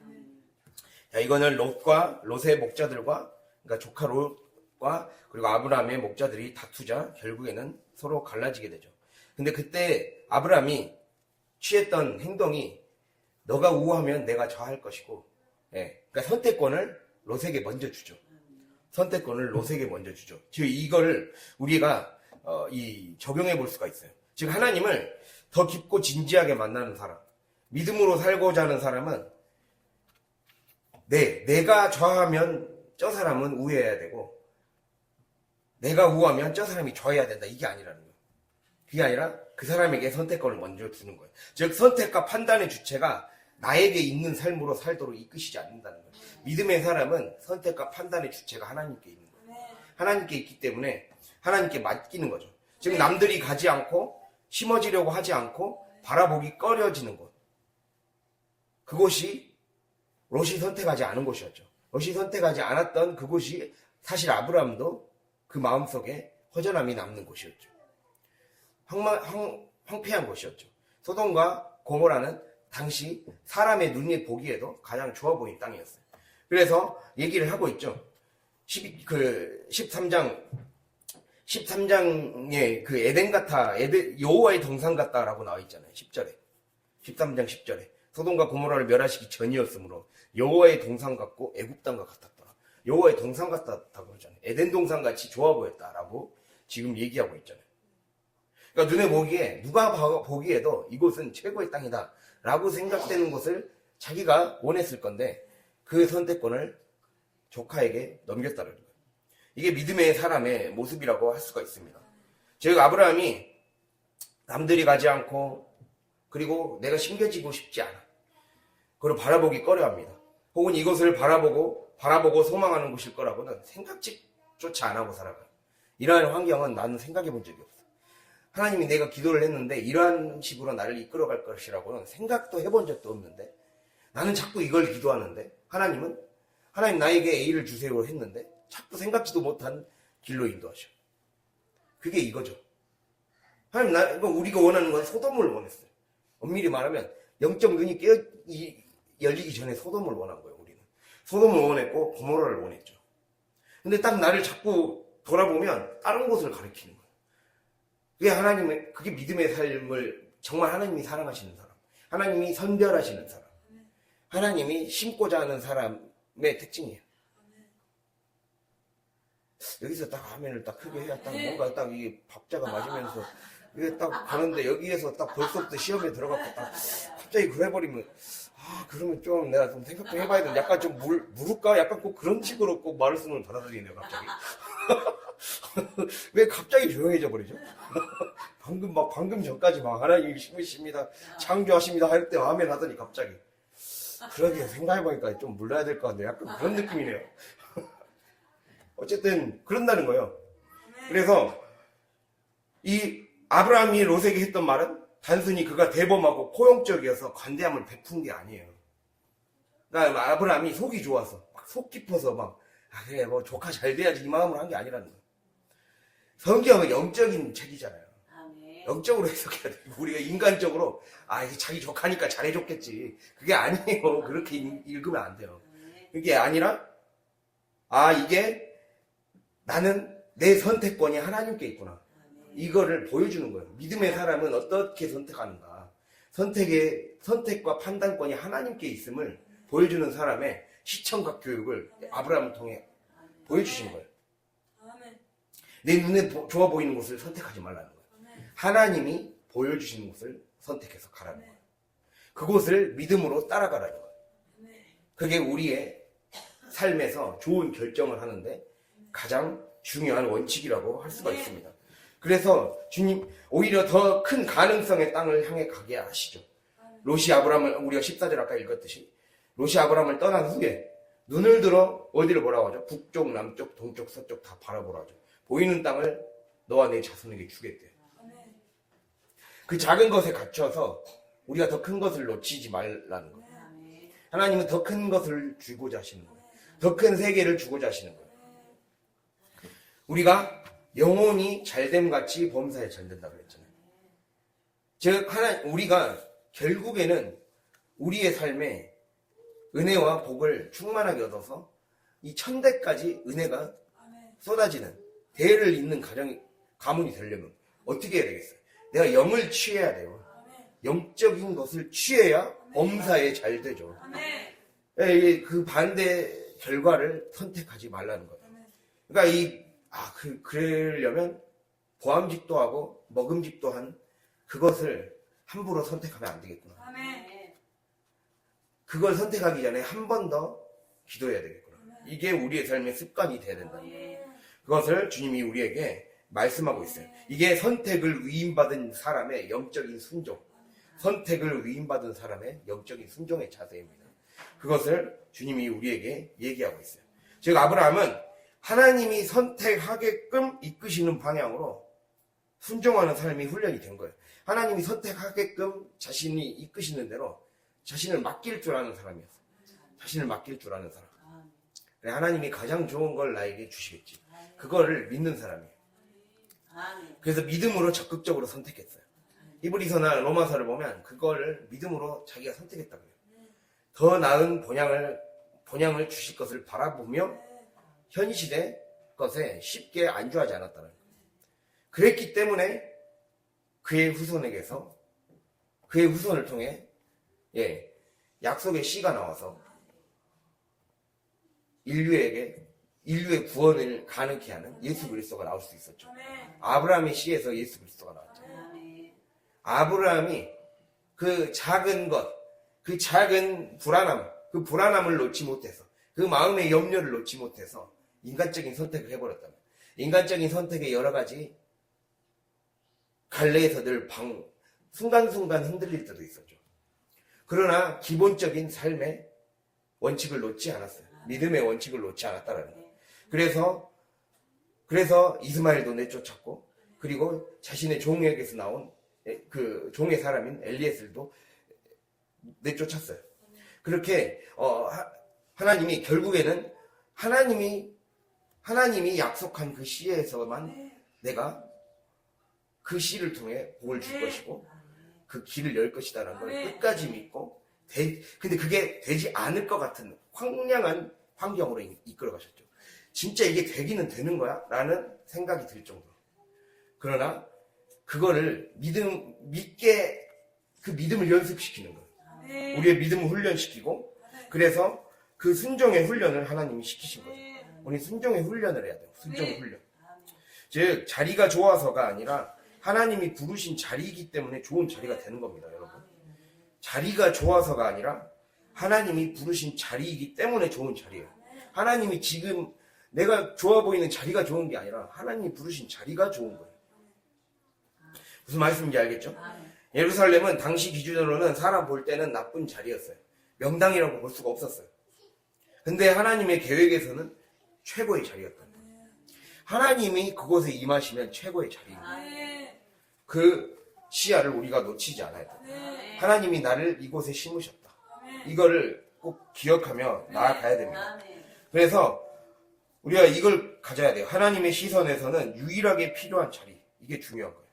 자, 이거는 롯의 목자들과, 그러니까 조카 롯과 그리고 아브라함의 목자들이 다투자 결국에는 서로 갈라지게 되죠. 근데 그때 아브라함이 취했던 행동이 너가 우하면 내가 좌할 것이고, 그러니까 선택권을 롯에게 먼저 주죠. 선택권을 롯에게 먼저 주죠. 즉 이거를 우리가 적용해 볼 수가 있어요. 즉 하나님을 더 깊고 진지하게 만나는 사람, 믿음으로 살고자 하는 사람은 내가 좌하면 저 사람은 우해해야 되고 내가 우하면 저 사람이 좌해야 된다. 이게 아니라는 거예요. 그게 아니라 그 사람에게 선택권을 먼저 주는 거예요. 즉 선택과 판단의 주체가 나에게 있는 삶으로 살도록 이끄시지 않는다는 거예요. 믿음의 사람은 선택과 판단의 주체가 하나님께 있는 거예요. 하나님께 있기 때문에 하나님께 맡기는 거죠. 즉 남들이 가지 않고 심어지려고 하지 않고 바라보기 꺼려지는 곳. 그곳이 롯이 선택하지 않은 곳이었죠. 롯이 선택하지 않았던 그곳이 사실 아브라함도 그 마음속에 허전함이 남는 곳이었죠. 황폐한 곳이었죠. 소돔과 고모라는 당시 사람의 눈에 보기에도 가장 좋아 보이는 땅이었어요. 그래서 얘기를 하고 있죠. 13장에 그 에덴 같아, 여호와의 동산 같다라고 나와 있잖아요. 10절에. 13장 10절에. 소돔과 고모라를 멸하시기 전이었으므로 여호와의 동산 같고 애굽 땅과 같았더라. 여호와의 동산 같다고 그러잖아요. 에덴 동산 같이 좋아 보였다라고 지금 얘기하고 있잖아요. 그러니까 눈에 보기에 누가 보기에도 이곳은 최고의 땅이다라고 생각되는 것을 자기가 원했을 건데 그 선택권을 조카에게 넘겼다는 거예요. 이게 믿음의 사람의 모습이라고 할 수가 있습니다. 즉 아브라함이 남들이 가지 않고 그리고 내가 심겨지고 싶지 않아. 그걸 바라보기 꺼려합니다. 혹은 이것을 바라보고 소망하는 곳일 거라고는 생각조차 안 하고 살아가요. 이러한 환경은 나는 생각해 본 적이 없어. 하나님이 내가 기도를 했는데 이러한 식으로 나를 이끌어갈 것이라고는 생각도 해본 적도 없는데 나는 자꾸 이걸 기도하는데 하나님 나에게 A를 주세요 했는데 자꾸 생각지도 못한 길로 인도하셔. 그게 이거죠. 하나님, 우리가 원하는 건 소돔을 원했어요. 엄밀히 말하면 영적 눈이 열리기 전에 소돔을 원한 거예요. 우리는 소돔을 원했고 고모라를 원했죠. 근데 딱 나를 자꾸 돌아보면 다른 곳을 가리키는 거예요. 그게 믿음의 삶을 정말 하나님이 사랑하시는 사람, 하나님이 선별하시는 사람, 하나님이 심고자 하는 사람의 특징이에요. 여기서 딱 화면을 딱 크게 해야 딱 뭔가 딱 이게 박자가 맞으면서 이게 딱 가는데 여기에서 딱 벌써부터 시험에 들어가고 딱 갑자기 그래버리면 그러면 좀 내가 좀 생각 좀 해봐야 돼. 약간 좀 물을까? 약간 꼭 그런 식으로 꼭 말씀을 받아들이네요, 갑자기. 왜 갑자기 조용해져 버리죠? 방금 전까지 하나님이 심으십니다, 창조하십니다 할 때 아멘 하더니 갑자기. 그러게 생각해보니까 좀 물러야 될 것 같네요. 약간 그런 느낌이네요. 어쨌든 그런다는 거예요. 그래서 이 아브라함이 롯에게 했던 말은 단순히 그가 대범하고 포용적이어서 관대함을 베푼 게 아니에요. 그러니까 아브라함이 속이 좋아서 막 속 깊어서 막 그래 뭐 조카 잘 돼야지 이 마음으로 한 게 아니라는 거예요. 성경은 영적인 책이잖아요. 영적으로 해석해야 돼. 우리가 인간적으로 이게 자기 조카니까 잘해줬겠지. 그게 아니에요. 그렇게 읽으면 안 돼요. 그게 아니라 이게 나는 내 선택권이 하나님께 있구나. 이거를 보여주는 거예요. 믿음의 사람은 어떻게 선택하는가. 선택과 판단권이 하나님께 있음을 보여주는 사람의 시청각 교육을 아브라함을 통해 보여주신 거예요. 내 눈에 좋아 보이는 것을 선택하지 말라는 거예요. 하나님이 보여주시는 것을 선택해서 가라는 거예요. 그곳을 믿음으로 따라가라는 거예요. 그게 우리의 삶에서 좋은 결정을 하는데 가장 중요한 원칙이라고 할 수가 있습니다. 그래서 주님 오히려 더 큰 가능성의 땅을 향해 가게 하시죠. 롯이 아브라함을 우리가 14절 아까 읽었듯이 롯이 아브라함을 떠난 후에 눈을 들어 어디를 보라고 하죠? 북쪽, 남쪽, 동쪽, 서쪽 다 바라보라고 하죠. 보이는 땅을 너와 내 자손에게 주겠대. 그 작은 것에 갇혀서 우리가 더 큰 것을 놓치지 말라는 거예요. 하나님은 더 큰 것을 주고자 하시는 거예요. 더 큰 세계를 주고자 하시는 거예요. 우리가 영혼이 잘됨 같이 범사에 잘된다고 그랬잖아요. 즉 우리가 결국에는 우리의 삶에 은혜와 복을 충만하게 얻어서 이 천대까지 은혜가 쏟아지는 대를 잇는 가문이 되려면 어떻게 해야 되겠어요? 내가 영을 취해야 돼요. 영적인 것을 취해야 범사에 잘 되죠. 그 반대 결과를 선택하지 말라는 거예요. 그러니까 그러려면 보암직도 하고 먹음직도 한 그것을 함부로 선택하면 안 되겠구나. 그걸 선택하기 전에 한 번 더 기도해야 되겠구나. 이게 우리의 삶의 습관이 돼야 된다. 그것을 주님이 우리에게 말씀하고 있어요. 이게 선택을 위임받은 사람의 영적인 순종. 선택을 위임받은 사람의 영적인 순종의 자세입니다. 그것을 주님이 우리에게 얘기하고 있어요. 즉 아브라함은 하나님이 선택하게끔 이끄시는 방향으로 순종하는 삶이 훈련이 된 거예요. 하나님이 선택하게끔 자신이 이끄시는 대로 자신을 맡길 줄 아는 사람이었어요. 자신을 맡길 줄 아는 사람. 하나님이 가장 좋은 걸 나에게 주시겠지. 그거를 믿는 사람이에요. 그래서 믿음으로 적극적으로 선택했어요. 히브리서나 로마서를 보면 그거를 믿음으로 자기가 선택했다고 해요. 더 나은 본향을 주실 것을 바라보며 현실의 것에 쉽게 안주하지 않았다는 거예요. 그랬기 때문에 그의 후손을 통해 약속의 씨가 나와서 인류의 구원을 가능케 하는 예수 그리스도가 나올 수 있었죠. 아브라함의 씨에서 예수 그리스도가 나왔죠. 아브라함이 그 작은 것, 그 작은 그 불안함을 놓지 못해서, 그 마음의 염려를 놓지 못해서 인간적인 선택을 해버렸다면, 인간적인 선택의 여러 가지 갈래에서 늘 순간순간 흔들릴 때도 있었죠. 그러나 기본적인 삶의 원칙을 놓지 않았어요. 믿음의 원칙을 놓지 않았다라는 거예요. 그래서 이스마엘도 내쫓았고, 그리고 자신의 종에게서 나온 그 종의 사람인 엘리에셀도 내쫓았어요. 그렇게 하나님이 결국에는 하나님이 약속한 그 씨에서만 내가 그 씨를 통해 복을 줄 것이고 그 길을 열 것이다라는 걸 끝까지 믿고 근데 그게 되지 않을 것 같은 황량한 환경으로 이끌어 가셨죠. 진짜 이게 되기는 되는 거야? 라는 생각이 들 정도로. 그러나 그거를 그 믿음을 연습시키는 거예요. 우리의 믿음을 훈련시키고, 그래서 그 순종의 훈련을 하나님이 시키신 거죠. 우리 순종의 훈련을 해야 돼요. 순종의 훈련. 즉 자리가 좋아서가 아니라 하나님이 부르신 자리이기 때문에 좋은 자리가 되는 겁니다, 여러분. 자리가 좋아서가 아니라 하나님이 부르신 자리이기 때문에 좋은 자리예요. 하나님이 지금 내가 좋아 보이는 자리가 좋은 게 아니라 하나님이 부르신 자리가 좋은 거예요. 무슨 말씀인지 알겠죠? 예루살렘은 당시 기준으로는 사람 볼 때는 나쁜 자리였어요. 명당이라고 볼 수가 없었어요. 근데 하나님의 계획에서는 최고의 자리였던 거예요. 하나님이 그곳에 임하시면 최고의 자리입니다. 그 시야를 우리가 놓치지 않아야 돼요. 하나님이 나를 이곳에 심으셨다. 이거를 꼭 기억하며 나아가야 됩니다. 그래서 우리가 이걸 가져야 돼요. 하나님의 시선에서는 유일하게 필요한 자리. 이게 중요한 거예요.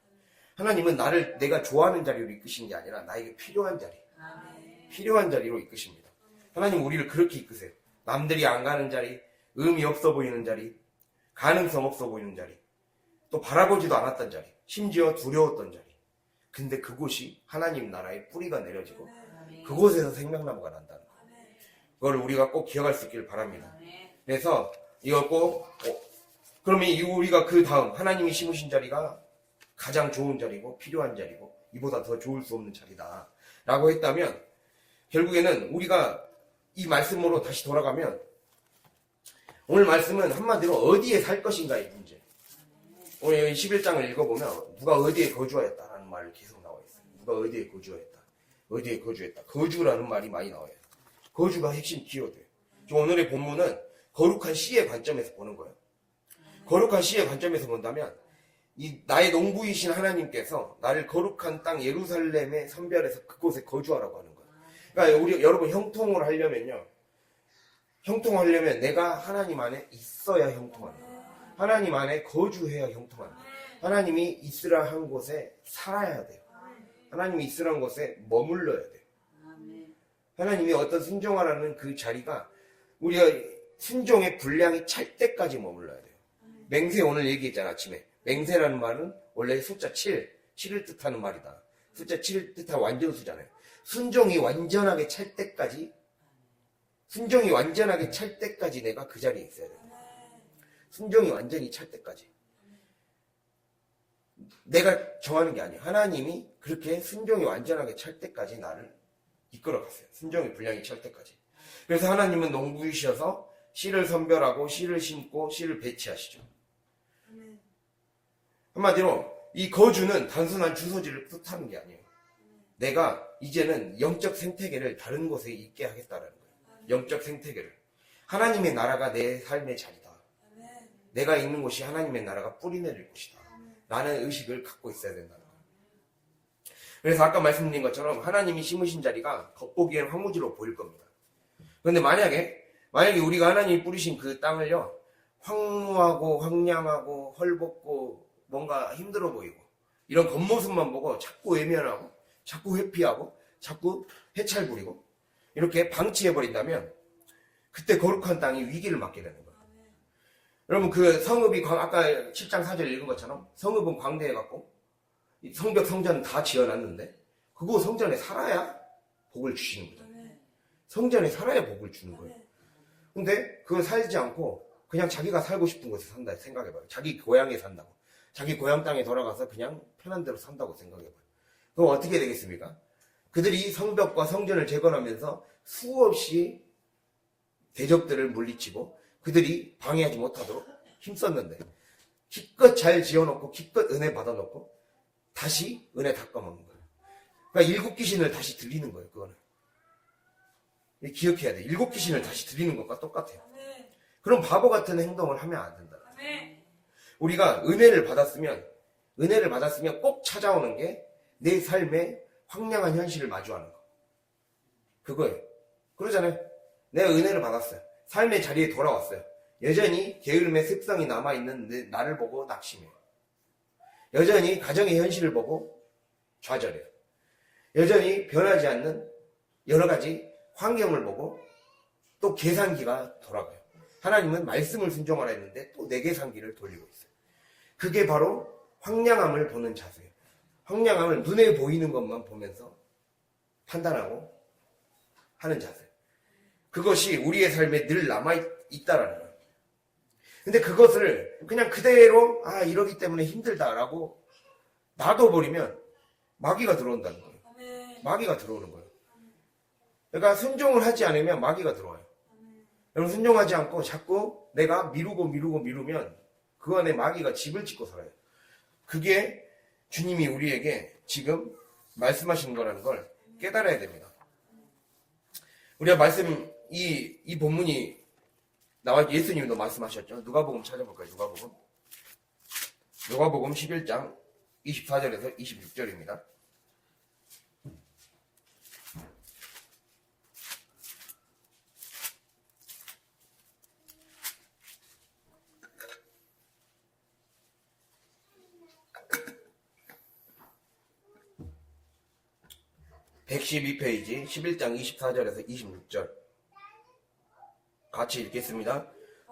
하나님은 나를 내가 좋아하는 자리로 이끄신 게 아니라 나에게 필요한 자리. 필요한 자리로 이끄십니다. 하나님 우리를 그렇게 이끄세요. 남들이 안 가는 자리, 의미 없어 보이는 자리, 가능성 없어 보이는 자리, 또 바라보지도 않았던 자리, 심지어 두려웠던 자리. 근데 그곳이 하나님 나라의 뿌리가 내려지고 그곳에서 생명나무가 난다는 거예요. 그걸 우리가 꼭 기억할 수 있기를 바랍니다. 그래서 이걸 꼭 그러면 우리가 그 다음 하나님이 심으신 자리가 가장 좋은 자리고 필요한 자리고 이보다 더 좋을 수 없는 자리다 라고 했다면 결국에는 우리가 이 말씀으로 다시 돌아가면 오늘 말씀은 한마디로 어디에 살 것인가의 문제. 오늘 11장을 읽어보면 누가 어디에 거주하였다라는 말이 계속 나와 있어요. 누가 어디에 거주하였다. 어디에 거주했다. 거주라는 말이 많이 나와요. 거주가 핵심 키워드예요. 오늘의 본문은 거룩한 시의 관점에서 보는 거예요. 거룩한 시의 관점에서 본다면 이 나의 농부이신 하나님께서 나를 거룩한 땅 예루살렘에 선별해서 그곳에 거주하라고 하는 거예요. 그러니까 여러분 형통을 하려면요. 형통하려면 내가 하나님 안에 있어야 형통하는 거예요. 하나님 안에 거주해야 형통하는 거예요. 하나님이 있으라 한 곳에 살아야 돼요. 하나님이 있으라 한 곳에 머물러야 돼요. 하나님이 어떤 순종하라는 그 자리가 우리가 순종의 분량이 찰 때까지 머물러야 돼요. 맹세 오늘 얘기했잖아 아침에. 맹세라는 말은 원래 숫자 7을 뜻하는 말이다. 숫자 7을 뜻하는 완전수잖아요. 순종이 완전하게 찰 때까지 내가 그 자리에 있어야 돼요. 순종이 완전히 찰 때까지. 내가 정하는 게 아니에요. 하나님이 그렇게 순종이 완전하게 찰 때까지 나를 이끌어갔어요. 순종의 분량이 찰 때까지. 그래서 하나님은 농부이셔서 씨를 선별하고 씨를 심고 씨를 배치하시죠. 한마디로 이 거주는 단순한 주소지를 뜻하는 게 아니에요. 내가 이제는 영적 생태계를 다른 곳에 있게 하겠다라는 거예요. 영적 생태계를. 하나님의 나라가 내 삶의 자리다. 내가 있는 곳이 하나님의 나라가 뿌리내릴 곳이다. 라는 의식을 갖고 있어야 된다는 거예요. 그래서 아까 말씀드린 것처럼 하나님이 심으신 자리가 겉보기에는 황무지로 보일 겁니다. 그런데 만약에 우리가 하나님이 뿌리신 그 땅을요, 황무하고 황량하고 헐벗고 뭔가 힘들어 보이고 이런 겉모습만 보고 자꾸 외면하고 자꾸 회피하고 자꾸 해찰 부리고 이렇게 방치해버린다면 그때 거룩한 땅이 위기를 맞게 되는 거예요. 여러분 그 성읍이 아까 7장 4절 읽은 것처럼 성읍은 광대해갖고 성벽 성전 다 지어놨는데 그거 성전에 살아야 복을 주시는 거죠. 성전에 살아야 복을 주는 거예요. 근데 그걸 살지 않고 그냥 자기가 살고 싶은 곳에 산다 생각해봐요. 자기 고향에 산다고. 자기 고향 땅에 돌아가서 그냥 편한 대로 산다고 생각해봐요. 그럼 어떻게 되겠습니까? 그들이 성벽과 성전을 재건하면서 수없이 대적들을 물리치고 그들이 방해하지 못하도록 힘썼는데 기껏 잘 지어놓고 기껏 은혜 받아놓고 다시 은혜 닦아먹는 거예요. 그러니까 일곱 귀신을 다시 들리는 거예요. 그거는 기억해야 돼. 일곱 귀신을 다시 들리는 것과 똑같아요. 그럼 바보 같은 행동을 하면 안 된다. 우리가 은혜를 받았으면 꼭 찾아오는 게 내 삶의 황량한 현실을 마주하는 거. 그거예요. 그러잖아요. 내가 은혜를 받았어요. 삶의 자리에 돌아왔어요. 여전히 게으름의 습성이 남아있는 나를 보고 낙심해요. 여전히 가정의 현실을 보고 좌절해요. 여전히 변하지 않는 여러 가지 환경을 보고 또 계산기가 돌아가요. 하나님은 말씀을 순종하라 했는데 또 내 계산기를 돌리고 있어요. 그게 바로 황량함을 보는 자세예요. 황량함을 눈에 보이는 것만 보면서 판단하고 하는 자세. 그것이 우리의 삶에 늘 남아있다라는 거예요. 근데 그것을 그냥 그대로 이러기 때문에 힘들다라고 놔둬버리면 마귀가 들어온다는 거예요. 마귀가 들어오는 거예요. 그러니까 순종을 하지 않으면 마귀가 들어와요. 여러분 순종하지 않고 자꾸 내가 미루면 그 안에 마귀가 집을 짓고 살아요. 그게 주님이 우리에게 지금 말씀하시는 거라는 걸 깨달아야 됩니다. 우리가 말씀, 이 본문이 나와 예수님도 말씀하셨죠. 누가복음 찾아볼까요? 누가복음 11장 24절에서 26절입니다. (112페이지) 11장 24절에서 26절 같이 읽겠습니다.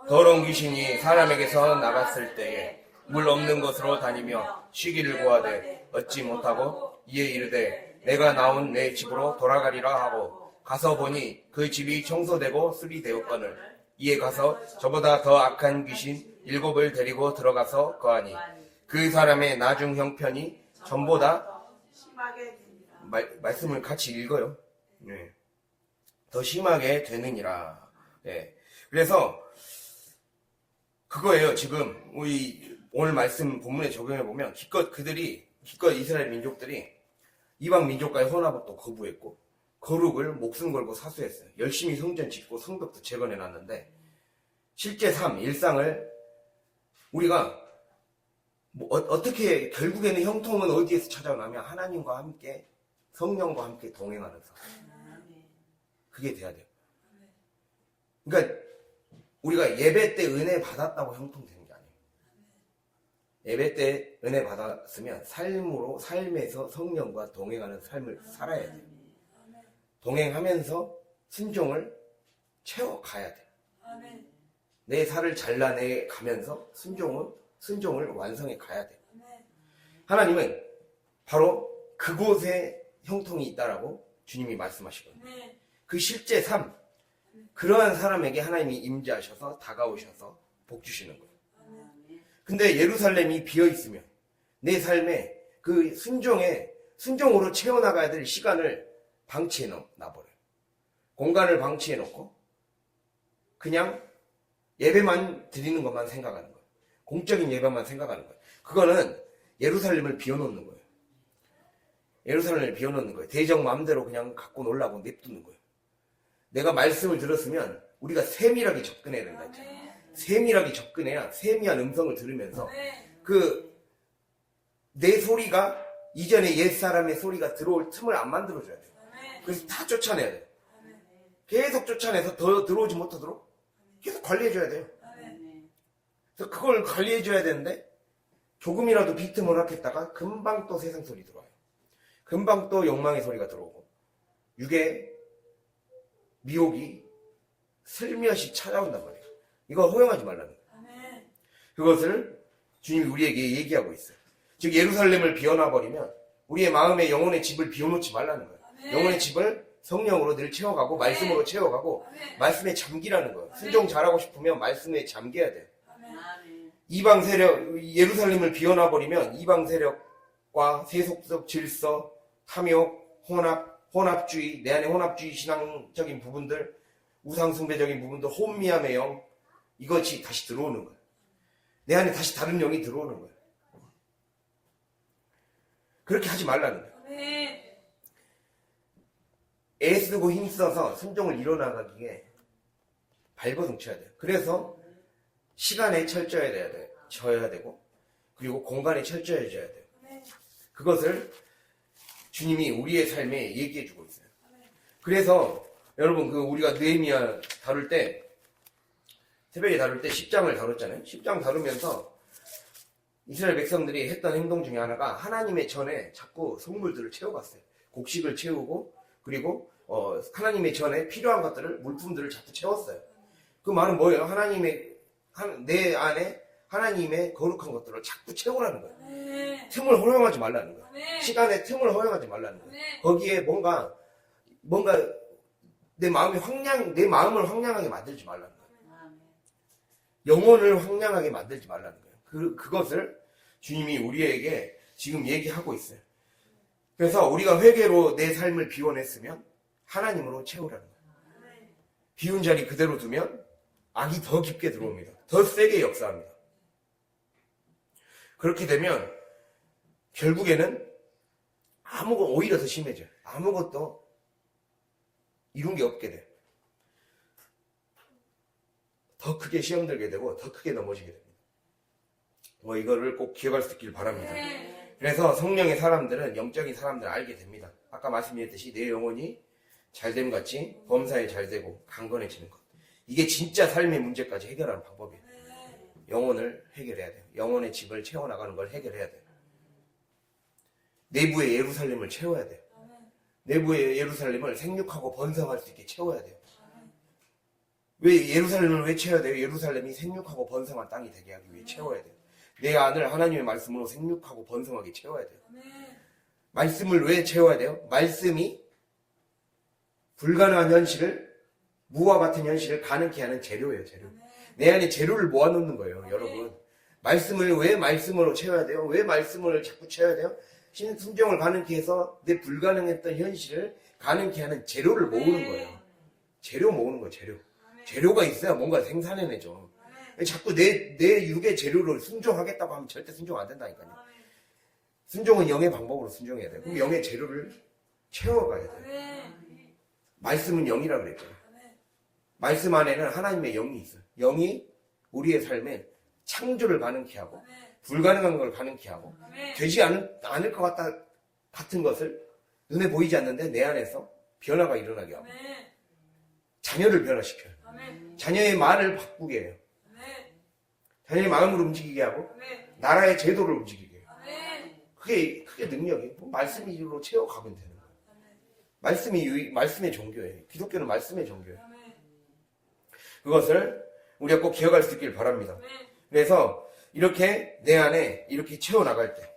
더러운 귀신이 사람에게서 나갔을 때에 물 없는 곳으로 다니며 쉬기를 구하되 얻지 못하고 이에 이르되 내가 나온 내 집으로 돌아가리라 하고 가서 보니 그 집이 청소되고 수리되었거늘 이에 가서 저보다 더 악한 귀신 7을 데리고 들어가서 거하니 그 사람의 나중 형편이 전보다 심하게 됩니다. 말씀을 같이 읽어요. 네. 더 심하게 되느니라. 네. 그래서 그거예요. 지금 우리 오늘 말씀 본문에 적용해 보면 기껏 이스라엘 민족들이 이방 민족과의 혼합을 또 거부했고 거룩을 목숨 걸고 사수했어요. 열심히 성전 짓고 성벽도 재건해 놨는데 실제 삶, 일상을 우리가 어떻게 결국에는 형통은 어디에서 찾아오냐면 하나님과 함께 성령과 함께 동행하는 삶. 그게 돼야 돼요. 그러니까 우리가 예배 때 은혜 받았다고 형통되는 게 아니에요. 예배 때 은혜 받았으면 삶에서 성령과 동행하는 삶을 살아야 돼요. 동행하면서 순종을 채워가야 돼요. 내 살을 잘라내 가면서 순종을 완성해 가야 돼요. 하나님은 바로 그곳에 형통이 있다라고 주님이 말씀하시거든요. 그 실제 삶, 그러한 사람에게 하나님이 임재하셔서 다가오셔서 복 주시는 거예요. 근데 예루살렘이 비어 있으면 내 삶에 그 순종으로 채워나가야 될 시간을 방치해 놔버려요. 공간을 방치해 놓고 그냥 예배만 드리는 것만 생각하는 거예요. 공적인 예배만 생각하는 거예요. 그거는 예루살렘을 비워놓는 거예요. 예루살렘을 비워놓는 거예요. 대적 마음대로 그냥 갖고 놀라고 냅두는 거예요. 내가 말씀을 들었으면 우리가 세밀하게 접근해야 된다 했잖아요. 세밀하게 접근해야 세미한 음성을 들으면서 내 소리가 이전에 옛사람의 소리가 들어올 틈을 안 만들어줘야 돼요. 그래서 다 쫓아내야 돼요. 계속 쫓아내서 더 들어오지 못하도록 계속 관리해줘야 돼요. 그래서 그걸 관리해줘야 되는데 조금이라도 비틈을 하겠다가 금방 또 세상 소리 들어와요. 금방 또 욕망의 소리가 들어오고 육의 미혹이 슬며시 찾아온단 말이에요. 이거 허용하지 말라는 거예요. 그것을 주님이 우리에게 얘기하고 있어요. 즉 예루살렘을 비워놔버리면 우리의 마음에 영혼의 집을 비워놓지 말라는 거예요. 영혼의 집을 성령으로 늘 채워가고 말씀으로 채워가고 말씀에 잠기라는 거예요. 순종 잘하고 싶으면 말씀에 잠겨야 돼요. 이방 세력, 예루살렘을 비워놔버리면 이방 세력과 세속적 질서, 탐욕, 혼합주의, 내 안에 혼합주의 신앙적인 부분들, 우상숭배적인 부분들, 혼미함의 영, 이것이 다시 들어오는 거예요. 내 안에 다시 다른 영이 들어오는 거예요. 그렇게 하지 말라는 거예요. 애쓰고 힘써서 순종을 이뤄나가기에 발버둥 쳐야 돼요. 그래서 시간에 져야 되고 그리고 공간에 철저해져야 돼요. 그것을 주님이 우리의 삶에 얘기해주고 있어요. 그래서 여러분 우리가 느헤미야 다룰 때 새벽에 다룰 때 10장을 다뤘잖아요. 10장 다루면서 이스라엘 백성들이 했던 행동 중에 하나가 하나님의 전에 자꾸 성물들을 채워갔어요. 곡식을 채우고 그리고 하나님의 전에 필요한 것들을 물품들을 자꾸 채웠어요. 그 말은 뭐예요? 내 안에 하나님의 거룩한 것들을 자꾸 채우라는 거예요. 틈을 허용하지 말라는 거예요. 시간에 틈을 허용하지 말라는 거예요. 거기에 뭔가 내 마음을 황량하게 만들지 말라는 거예요. 영혼을 황량하게 만들지 말라는 거예요. 그것을 주님이 우리에게 지금 얘기하고 있어요. 그래서 우리가 회개로 내 삶을 비워냈으면 하나님으로 채우라는 거예요. 비운 자리 그대로 두면 악이 더 깊게 들어옵니다. 더 세게 역사합니다. 그렇게 되면 결국에는 오히려 더 심해져요. 아무것도 이룬 게 없게 돼요. 더 크게 시험 들게 되고 더 크게 넘어지게 됩니다. 이거를 꼭 기억할 수 있길 바랍니다. 그래서 성령의 사람들은 영적인 사람들을 알게 됩니다. 아까 말씀드렸듯이 내 영혼이 잘됨 같이 범사에 잘되고 강건해지는 것. 이게 진짜 삶의 문제까지 해결하는 방법이에요. 영혼을 해결해야 돼요. 영혼의 집을 채워나가는 걸 해결해야 돼요. 내부의 예루살렘을 채워야 돼요. 내부의 예루살렘을 생육하고 번성할 수 있게 채워야 돼요. 왜 예루살렘을 왜 채워야 돼요? 예루살렘이 생육하고 번성한 땅이 되게 하기 위해 채워야 돼요. 내 안을 하나님의 말씀으로 생육하고 번성하게 채워야 돼요. 말씀을 왜 채워야 돼요? 말씀이 불가능한 현실을, 무와 같은 현실을 가능케 하는 재료예요, 재료. 내 안에 재료를 모아놓는 거예요, 여러분. 말씀을 왜 말씀으로 채워야 돼요? 왜 말씀을 자꾸 채워야 돼요? 신순종을 가능케 해서 내 불가능했던 현실을 가능케 하는 재료를 모으는 거예요. 재료 모으는 거예요, 재료. 재료가 있어야 뭔가 생산해내죠. 자꾸 내 육의 재료를 순종하겠다고 하면 절대 순종 안 된다니까요. 순종은 영의 방법으로 순종해야 돼요. 그럼 영의 재료를 채워가야 돼요. 말씀은 영이라 그랬잖아요. 말씀 안에는 하나님의 영이 있어요. 영이 우리의 삶에 창조를 가능케 하고 불가능한 걸 가능케 하고 되지 않을 것 같은 것을 눈에 보이지 않는데 내 안에서 변화가 일어나게 하고 자녀를 변화시켜요. 자녀의 말을 바꾸게 해요. 자녀의 마음을 움직이게 하고 나라의 제도를 움직이게 해요. 그게 능력이에요. 말씀으로 채워가면 되는 거예요. 말씀의 종교예요. 기독교는 말씀의 종교예요. 그것을 우리가 꼭 기억할 수 있길 바랍니다. 그래서 이렇게 내 안에 이렇게 채워나갈 때,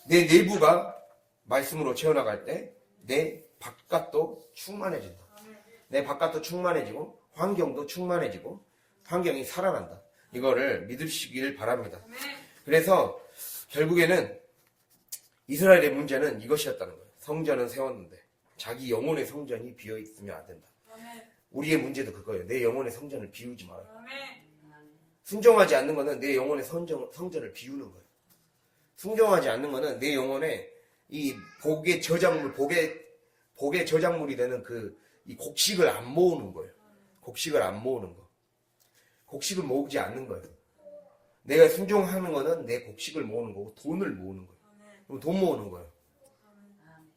내 내부가 말씀으로 채워나갈 때 내 바깥도 충만해진다. 내 바깥도 충만해지고 환경도 충만해지고 환경이 살아난다. 이거를 믿으시길 바랍니다. 그래서 결국에는 이스라엘의 문제는 이것이었다는 거예요. 성전은 세웠는데 자기 영혼의 성전이 비어있으면 안 된다. 우리의 문제도 그거예요. 내 영혼의 성전을 비우지 말아요. 순종하지 않는 것은 내 영혼의 성전을 비우는 거예요. 순종하지 않는 것은 내 영혼의 이 복의 저작물이 되는 이 곡식을 안 모으는 거예요. 곡식을 안 모으는 거. 곡식을 모으지 않는 거예요. 내가 순종하는 거는 내 곡식을 모으는 거고 돈을 모으는 거예요. 그럼 돈 모으는 거예요.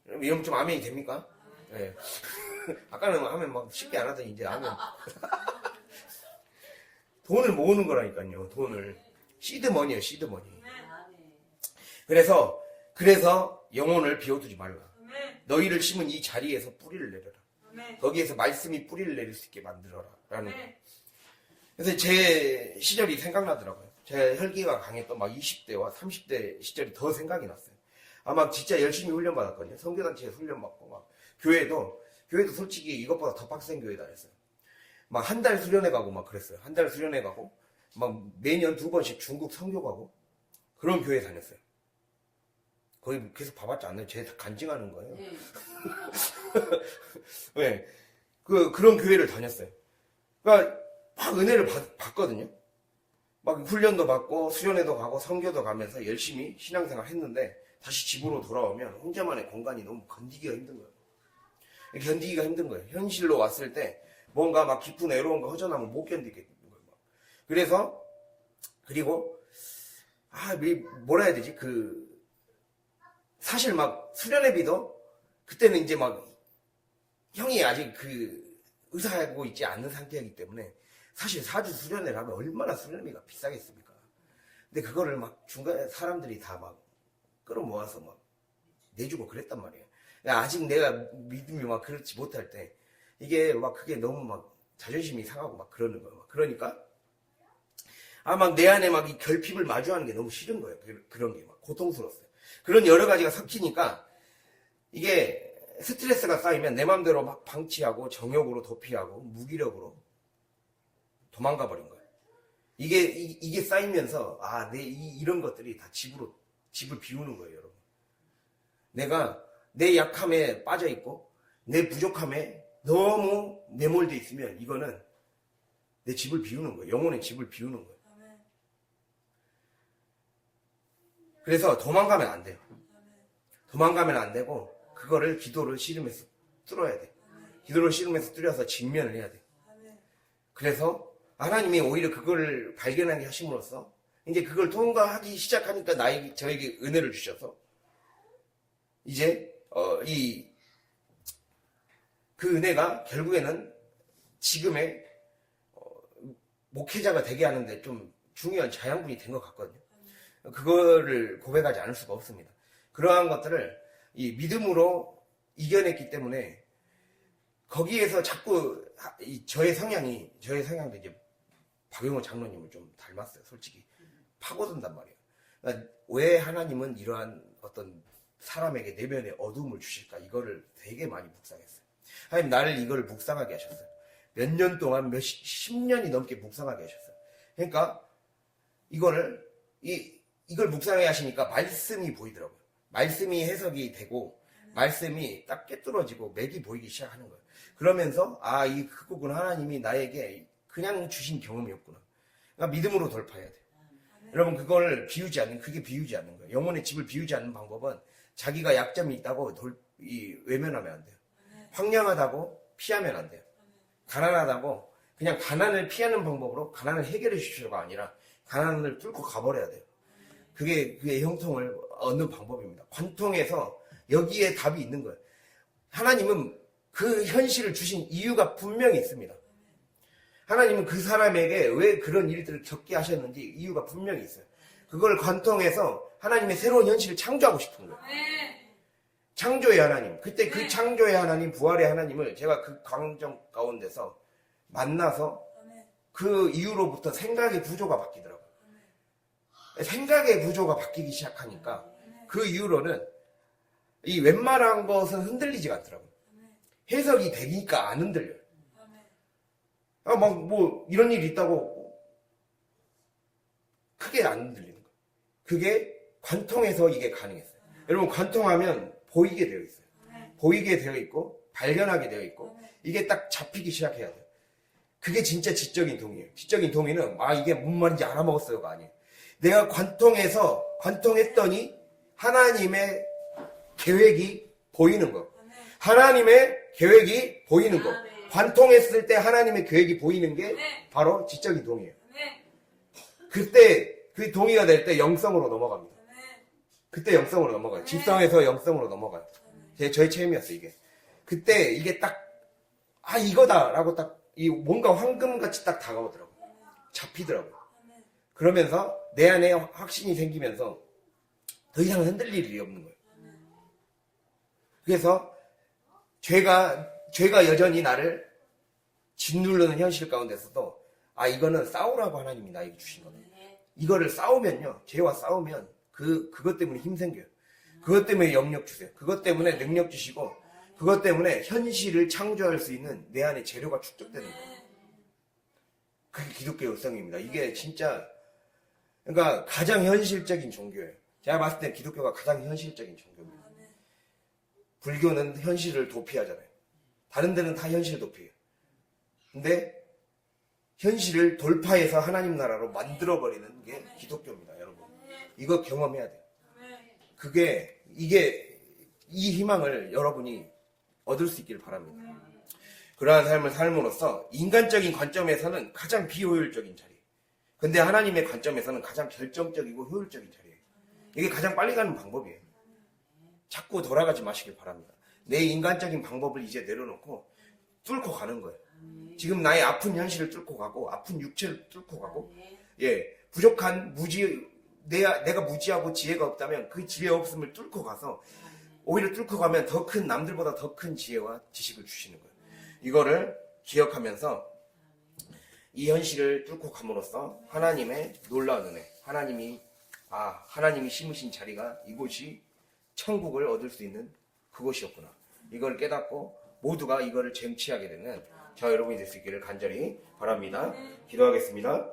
이러면 좀 아멘이 됩니까? 네. 아까는 하면 막 쉽게 안 하더니 이제 아멘. 돈을 모으는 거라니까요. 돈을. 시드머니예요. 시드머니. 그래서 영혼을 비워두지 말라. 너희를 심은 이 자리에서 뿌리를 내려라. 거기에서 말씀이 뿌리를 내릴 수 있게 만들어라. 라는 거예요. 그래서 제 시절이 생각나더라고요. 제 혈기가 강했던 막 20대와 30대 시절이 더 생각이 났어요. 아마 진짜 열심히 훈련받았거든요. 선교단체에서 훈련받고 막 교회도 솔직히 이것보다 더 빡센 교회 다녔어요. 막 한 달 수련회 가고 막 그랬어요. 한 달 수련회 가고 막 매년 2번씩 중국 선교 가고 그런 교회 다녔어요. 거의 계속 봐봤지 않나요? 쟤 다 간증하는 거예요. 네. 그런 교회를 다녔어요. 그러니까 막 은혜를 받거든요. 막 훈련도 받고 수련회도 가고 선교도 가면서 열심히 신앙생활 했는데 다시 집으로 돌아오면 혼자만의 공간이 너무 견디기가 힘든 거예요. 견디기가 힘든 거예요. 현실로 왔을 때 뭔가 막 깊은 애로움과 허전함을 못 견디겠는 거예요. 그리고 뭐라 해야 되지? 사실 막 수련회비도 그때는 이제 막 형이 아직 의사하고 있지 않는 상태이기 때문에 사실 4주 수련회를 하면 얼마나 수련회비가 비싸겠습니까? 근데 그거를 막 중간에 사람들이 다 막 끌어모아서 막 내주고 그랬단 말이에요. 아직 내가 믿음이 막 그렇지 못할 때 이게 막 그게 너무 막 자존심이 상하고 막 그러는 거예요. 그러니까 막 내 안에 막 이 결핍을 마주하는 게 너무 싫은 거예요. 그런 게 막 고통스러웠어요. 그런 여러 가지가 섞이니까 이게 스트레스가 쌓이면 내 맘대로 막 방치하고 정욕으로 도피하고 무기력으로 도망가 버린 거예요. 이게 쌓이면서 이런 것들이 다 집을 비우는 거예요, 여러분. 내가 내 약함에 빠져 있고 내 부족함에 너무 매몰돼 있으면 이거는 내 집을 비우는 거예요. 영혼의 집을 비우는 거예요. 그래서 도망가면 안 돼요. 도망가면 안 되고 그거를 기도를 씨름해서 뚫어야 돼. 기도를 씨름해서 뚫어서 직면을 해야 돼. 그래서 하나님이 오히려 그걸 발견하게 하심으로써 이제 그걸 통과하기 시작하니까 저에게 은혜를 주셔서 이제 그 은혜가 결국에는 지금의 목회자가 되게 하는데 좀 중요한 자양분이 된 것 같거든요. 그거를 고백하지 않을 수가 없습니다. 그러한 것들을 이 믿음으로 이겨냈기 때문에 거기에서 자꾸 저의 성향도 이제 박용호 장로님을 좀 닮았어요. 솔직히 파고든단 말이에요. 그러니까 왜 하나님은 이러한 어떤 사람에게 내면의 어두움을 주실까? 이거를 되게 많이 묵상했어요. 하나님 나를 이걸 묵상하게 하셨어요. 몇 년 동안 10년이 넘게 묵상하게 하셨어요. 그러니까 이걸 묵상해 하시니까 말씀이 보이더라고요. 말씀이 해석이 되고 말씀이 딱 꿰뚫어지고 맥이 보이기 시작하는 거예요. 그러면서 그거구나. 하나님이 나에게 그냥 주신 경험이었구나. 그러니까 믿음으로 돌파해야 돼요. 여러분 그걸 그게 비우지 않는 거예요. 영혼의 집을 비우지 않는 방법은 자기가 약점이 있다고 외면하면 안 돼요. 황량하다고 피하면 안 돼요. 가난하다고 그냥 가난을 피하는 방법으로 가난을 해결해 주시려가 아니라 가난을 뚫고 가버려야 돼요. 그게 형통을 얻는 방법입니다. 관통해서 여기에 답이 있는 거예요. 하나님은 그 현실을 주신 이유가 분명히 있습니다. 하나님은 그 사람에게 왜 그런 일들을 겪게 하셨는지 이유가 분명히 있어요. 그걸 관통해서 하나님의 새로운 현실을 창조하고 싶은 거예요. 창조의 하나님. 그때 그 창조의 하나님, 부활의 하나님을 제가 그 광정 가운데서 만나서 그 이후로부터 생각의 구조가 바뀌더라고요. 생각의 구조가 바뀌기 시작하니까 그 이후로는 이 웬만한 것은 흔들리지가 않더라고요. 해석이 되니까 안 흔들려요. 이런 일이 있다고 크게 안 흔들리는 거예요. 그게 관통해서 이게 가능했어요. 여러분 관통하면 보이게 되어 있어요. 보이게 되어 있고 발견하게 되어 있고 이게 딱 잡히기 시작해야 돼요. 그게 진짜 지적인 동의예요. 지적인 동의는 이게 뭔 말인지 알아먹었어요가 아니에요. 내가 관통했더니 하나님의 계획이 보이는 거. 하나님의 계획이 보이는 거. 관통했을 때 하나님의 계획이 보이는 게 바로 지적인 동의예요. 그때 그 동의가 될 때 영성으로 넘어갑니다. 그때 영성으로 넘어가요. 지성에서 영성으로 넘어가요. 저의 체험이었어요, 이게. 그때 이게 딱, 이거다라고 딱, 뭔가 황금같이 딱 다가오더라고요. 잡히더라고요. 그러면서 내 안에 확신이 생기면서 더 이상 흔들릴 일이 없는 거예요. 그래서 죄가 여전히 나를 짓누르는 현실 가운데서도 이거는 싸우라고 하나님이 나에게 주신 거다. 이거를 싸우면요. 죄와 싸우면 그것 때문에 힘 생겨요. 그것 때문에 영역 주세요. 그것 때문에 능력 주시고 그것 때문에 현실을 창조할 수 있는 내 안에 재료가 축적되는 거예요. 그게 기독교의 역성입니다. 이게 진짜 그러니까 가장 현실적인 종교예요. 제가 봤을 때 기독교가 가장 현실적인 종교입니다. 불교는 현실을 도피하잖아요. 다른 데는 다 현실 도피해요. 근데 현실을 돌파해서 하나님 나라로 만들어버리는 게 기독교입니다, 여러분. 이거 경험해야 돼요. 이 희망을 여러분이 얻을 수 있기를 바랍니다. 그러한 삶을 삶으로써 인간적인 관점에서는 가장 비효율적인 자리. 근데 하나님의 관점에서는 가장 결정적이고 효율적인 자리예요. 이게 가장 빨리 가는 방법이에요. 자꾸 돌아가지 마시길 바랍니다. 내 인간적인 방법을 이제 내려놓고 뚫고 가는 거예요. 지금 나의 아픈 현실을 뚫고 가고 아픈 육체를 뚫고 가고 부족한 내가 무지하고 지혜가 없다면 그 지혜 없음을 뚫고 가서 오히려 뚫고 가면 남들보다 더 큰 지혜와 지식을 주시는 거예요. 이거를 기억하면서 이 현실을 뚫고 감으로써 하나님의 놀라운 은혜, 하나님이 심으신 자리가 이곳이 천국을 얻을 수 있는 그곳이었구나. 이걸 깨닫고 모두가 이거를 쟁취하게 되는 저 여러분이 될 수 있기를 간절히 바랍니다. 기도하겠습니다.